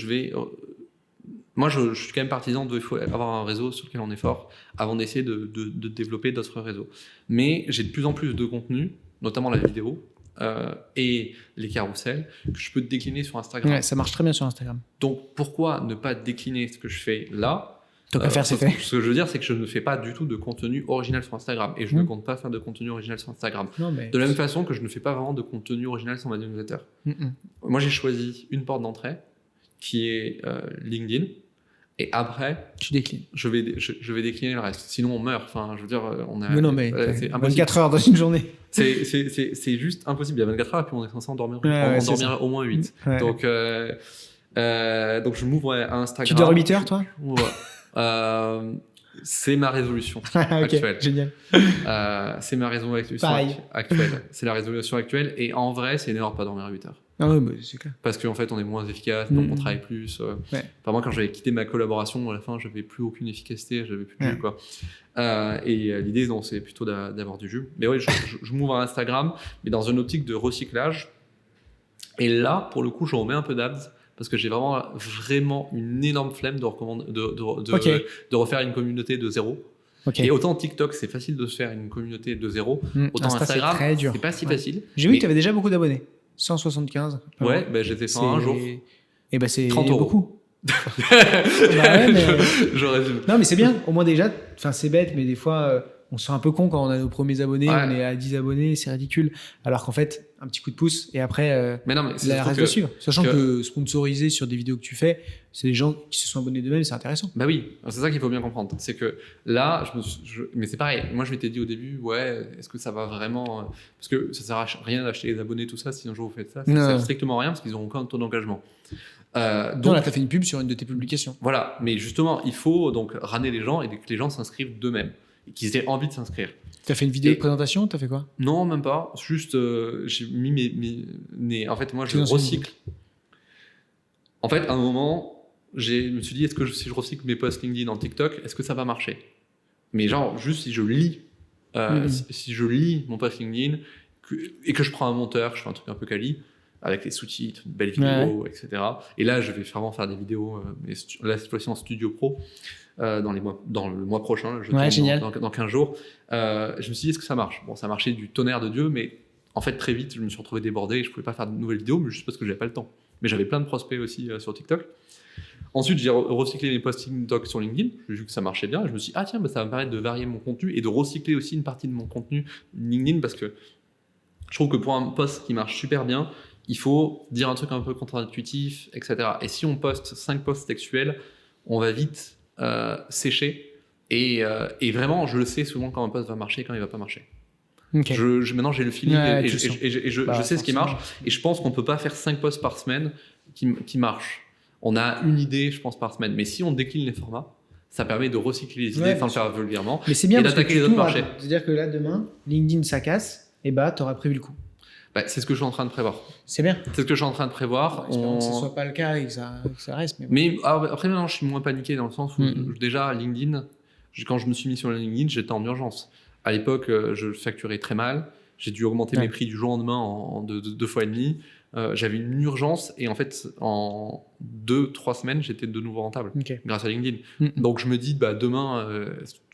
moi, je suis quand même partisan il faut avoir un réseau sur lequel on est fort avant d'essayer de développer d'autres réseaux. Mais j'ai de plus en plus de contenu, notamment la vidéo et les carousels, que je peux décliner sur Instagram. Ouais, ça marche très bien sur Instagram. Donc, pourquoi ne pas décliner ce que je fais là? Donc à faire, c'est fait. Ce que je veux dire, c'est que je ne fais pas du tout de contenu original sur Instagram et je ne compte pas faire de contenu original sur Instagram. De la même façon que je ne fais pas vraiment de contenu original sur ma newsletter. Moi, j'ai choisi une porte d'entrée qui est LinkedIn Et après, tu déclines. Je vais décliner le reste. Sinon, on meurt. Enfin, je veux dire, on a. Mais non, mais c'est 24 heures dans une journée. C'est juste impossible. Il y a 24 heures et puis on est censé en dormir au moins 8. Ouais. Donc je m'ouvre à Instagram. Tu dors 8 heures, toi? Ouais. C'est ma résolution actuelle. Génial. C'est ma résolution actuelle. C'est la résolution actuelle. Et en vrai, c'est une erreur de pas dormir 8 heures. Ah oui, bah, c'est clair. Parce qu'en fait, on est moins efficace, donc on travaille plus. Ouais. Enfin, moi, quand j'avais quitté ma collaboration, à la fin, j'avais plus aucune efficacité, j'avais plus de jus, quoi. Et l'idée, non, c'est plutôt d'avoir du jus. Mais oui, je m'ouvre à Instagram, mais dans une optique de recyclage. Et là, pour le coup, je remets un peu d'abs. Parce que j'ai vraiment une énorme flemme de refaire une communauté de zéro. Et autant TikTok, c'est facile de se faire une communauté de zéro, autant Instagram, c'est pas si facile. J'ai vu que tu avais déjà beaucoup d'abonnés. 175. Ouais, bah, j'étais 100 un jour. Et bah, c'est 30 € beaucoup. Ouais, mais... J'aurais dû. Non, mais c'est bien. Au moins, déjà, c'est bête, mais des fois, on se sent un peu con quand on a nos premiers abonnés. On est à 10 abonnés, c'est ridicule. Alors qu'en fait, un petit coup de pouce et après, mais la reste va suivre. Sachant que sponsoriser sur des vidéos que tu fais, c'est des gens qui se sont abonnés d'eux-mêmes, c'est intéressant. Bah oui, c'est ça qu'il faut bien comprendre. C'est que là, mais c'est pareil. Moi, je m'étais dit au début, ouais, est-ce que ça va vraiment. Parce que ça sert à rien d'acheter les abonnés, tout ça, si un jour vous faites ça. Ça sert strictement à rien parce qu'ils n'auront aucun taux d'engagement. Donc là, tu as fait une pub sur une de tes publications. Voilà, mais justement, il faut donc ramener les gens et que les gens s'inscrivent d'eux-mêmes et qu'ils aient envie de s'inscrire. Tu as fait une vidéo de présentation? Tu as fait quoi? Non, même pas. Juste, j'ai mis en fait, moi, je recycle. En fait, à un moment, je me suis dit, est-ce que si je recycle mes posts LinkedIn en TikTok, est-ce que ça va marcher? Mais genre, juste si je lis, si je lis mon post LinkedIn et que je prends un monteur, je fais un truc un peu quali, avec les sous-titres, une belle vidéo, etc. Et là, je vais vraiment faire des vidéos, mais là, cette fois-ci en Studio Pro, dans le mois prochain, dans 15 jours. Je me suis dit, est-ce que ça marche? Bon, ça marchait du tonnerre de Dieu, mais en fait, très vite, je me suis retrouvé débordé et je ne pouvais pas faire de nouvelles vidéos, mais juste parce que je n'avais pas le temps. Mais j'avais plein de prospects aussi sur TikTok. Ensuite, j'ai recyclé mes posts TikTok sur LinkedIn. J'ai vu que ça marchait bien. Et je me suis dit, tiens, ça va me permettre de varier mon contenu et de recycler aussi une partie de mon contenu LinkedIn parce que je trouve que pour un post qui marche super bien, il faut dire un truc un peu contre-intuitif, etc. Et si on poste 5 posts textuels, on va vite sécher. Et vraiment, je le sais souvent quand un post va marcher et quand il ne va pas marcher. Okay. Maintenant, j'ai le feeling et je sais ce qui marche. Et je pense qu'on ne peut pas faire 5 posts par semaine qui marchent. On a une idée, je pense, par semaine. Mais si on décline les formats, ça permet de recycler les idées sans le faire vulgairement. Mais c'est bien et d'attaquer les autres marchés. C'est-à-dire que là, demain, LinkedIn, ça casse, et tu auras prévu le coup. C'est ce que je suis en train de prévoir. C'est bien. C'est ce que je suis en train de prévoir. Espérons que ce ne soit pas le cas et que ça reste. Mais après, maintenant, je suis moins paniqué dans le sens où déjà, LinkedIn, quand je me suis mis sur LinkedIn, j'étais en urgence. À l'époque, je facturais très mal. J'ai dû augmenter mes prix du jour au lendemain de 2 fois et demi. J'avais une urgence et en fait, en 2-3 semaines, j'étais de nouveau rentable grâce à LinkedIn. Donc, je me dis, demain,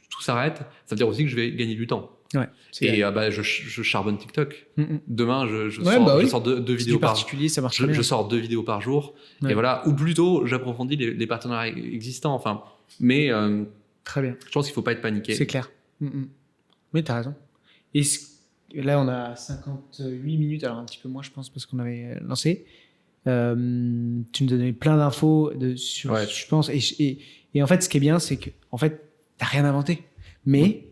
tout s'arrête. Ça veut dire aussi que je vais gagner du temps. Ouais, et je charbonne TikTok. Demain, je sors 2 vidéos par jour. Ça marche bien. Je sors 2 vidéos par jour. Et voilà. Ou plutôt, j'approfondis les partenariats existants. Enfin, mais très bien. Je pense qu'il ne faut pas être paniqué. C'est clair. Mais tu as raison. Et là, on a 58 minutes, alors un petit peu moins, je pense, parce qu'on avait lancé. Tu nous as donné plein d'infos sur, je pense. Et en fait, ce qui est bien, c'est que en fait, tu n'as rien inventé. Mais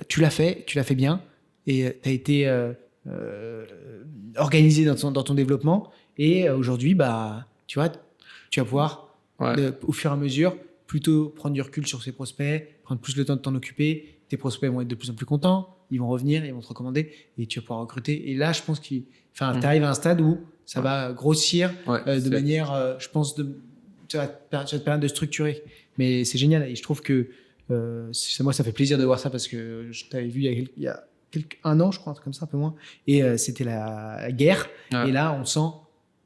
tu l'as fait bien. Et tu as été organisé dans ton développement. Et aujourd'hui, tu vois, tu vas pouvoir, au fur et à mesure, plutôt prendre du recul sur ses prospects, prendre plus le temps de t'en occuper. Tes prospects vont être de plus en plus contents, ils vont revenir, ils vont te recommander et tu vas pouvoir recruter. Et là, je pense que tu arrives à un stade où ça va grossir de manière, je pense, ça va te permettre de structurer. Mais c'est génial et je trouve que moi, ça fait plaisir de voir ça parce que je t'avais vu il y a un an, je crois, un truc comme ça, un peu moins. Et c'était la guerre. Et là, on sent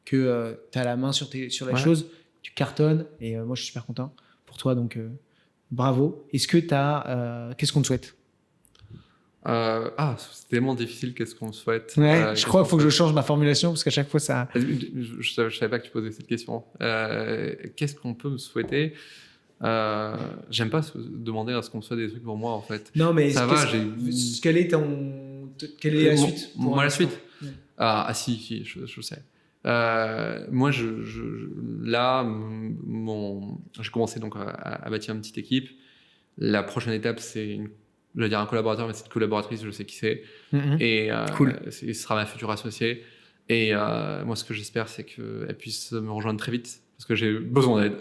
que tu as la main sur les choses, tu cartonnes et moi, je suis super content pour toi. Donc, bravo. Est-ce que tu as... qu'est-ce qu'on te souhaite? C'est tellement difficile, qu'est-ce qu'on souhaite. Je crois qu'il faut que je change ma formulation parce qu'à chaque fois, ça... Je savais pas que tu posais cette question. Qu'est-ce qu'on peut me souhaiter? J'aime pas demander à ce qu'on soit des trucs pour moi, en fait. Non, mais ça va, quelle est la suite? Moi, la suite si, je sais. Moi, là, j'ai commencé donc à bâtir une petite équipe. La prochaine étape, c'est je vais dire un collaborateur, mais c'est une collaboratrice, je sais qui c'est. Et cool. Ce sera ma future associée. Et moi, ce que j'espère, c'est qu'elle puisse me rejoindre très vite, parce que j'ai besoin d'aide.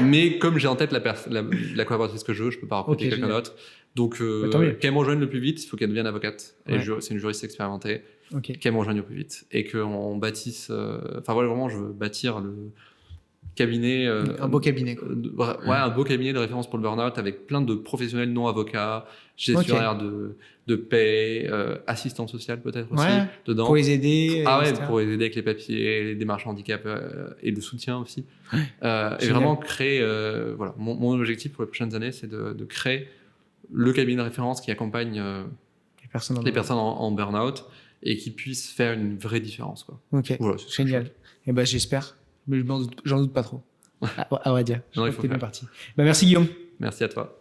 Mais comme j'ai en tête la collaboratrice que je veux, je peux pas recruter quelqu'un d'autre. Donc, qu'elle me rejoigne le plus vite, il faut qu'elle devienne avocate. Ouais. Et c'est une juriste expérimentée. Qu'elle me rejoigne le plus vite. Et qu'on bâtisse... Enfin, voilà, vraiment, je veux bâtir le cabinet... un beau cabinet, quoi. Ouais, un beau cabinet de référence pour le burn-out, avec plein de professionnels non avocats, gestionnaires de paie, assistante sociale peut-être aussi, dedans. Pour les aider. Ah ouais, pour les aider avec les papiers, les démarches handicap et le soutien aussi. Et vraiment créer... voilà, mon objectif pour les prochaines années, c'est de créer le cabinet de référence qui accompagne les personnes en burn-out et qui puisse faire une vraie différence, quoi. Ok, voilà, génial. Et ben j'espère, mais j'en doute pas trop. À vrai dire, je crois que t'es bien parti. Merci Guillaume. Merci à toi.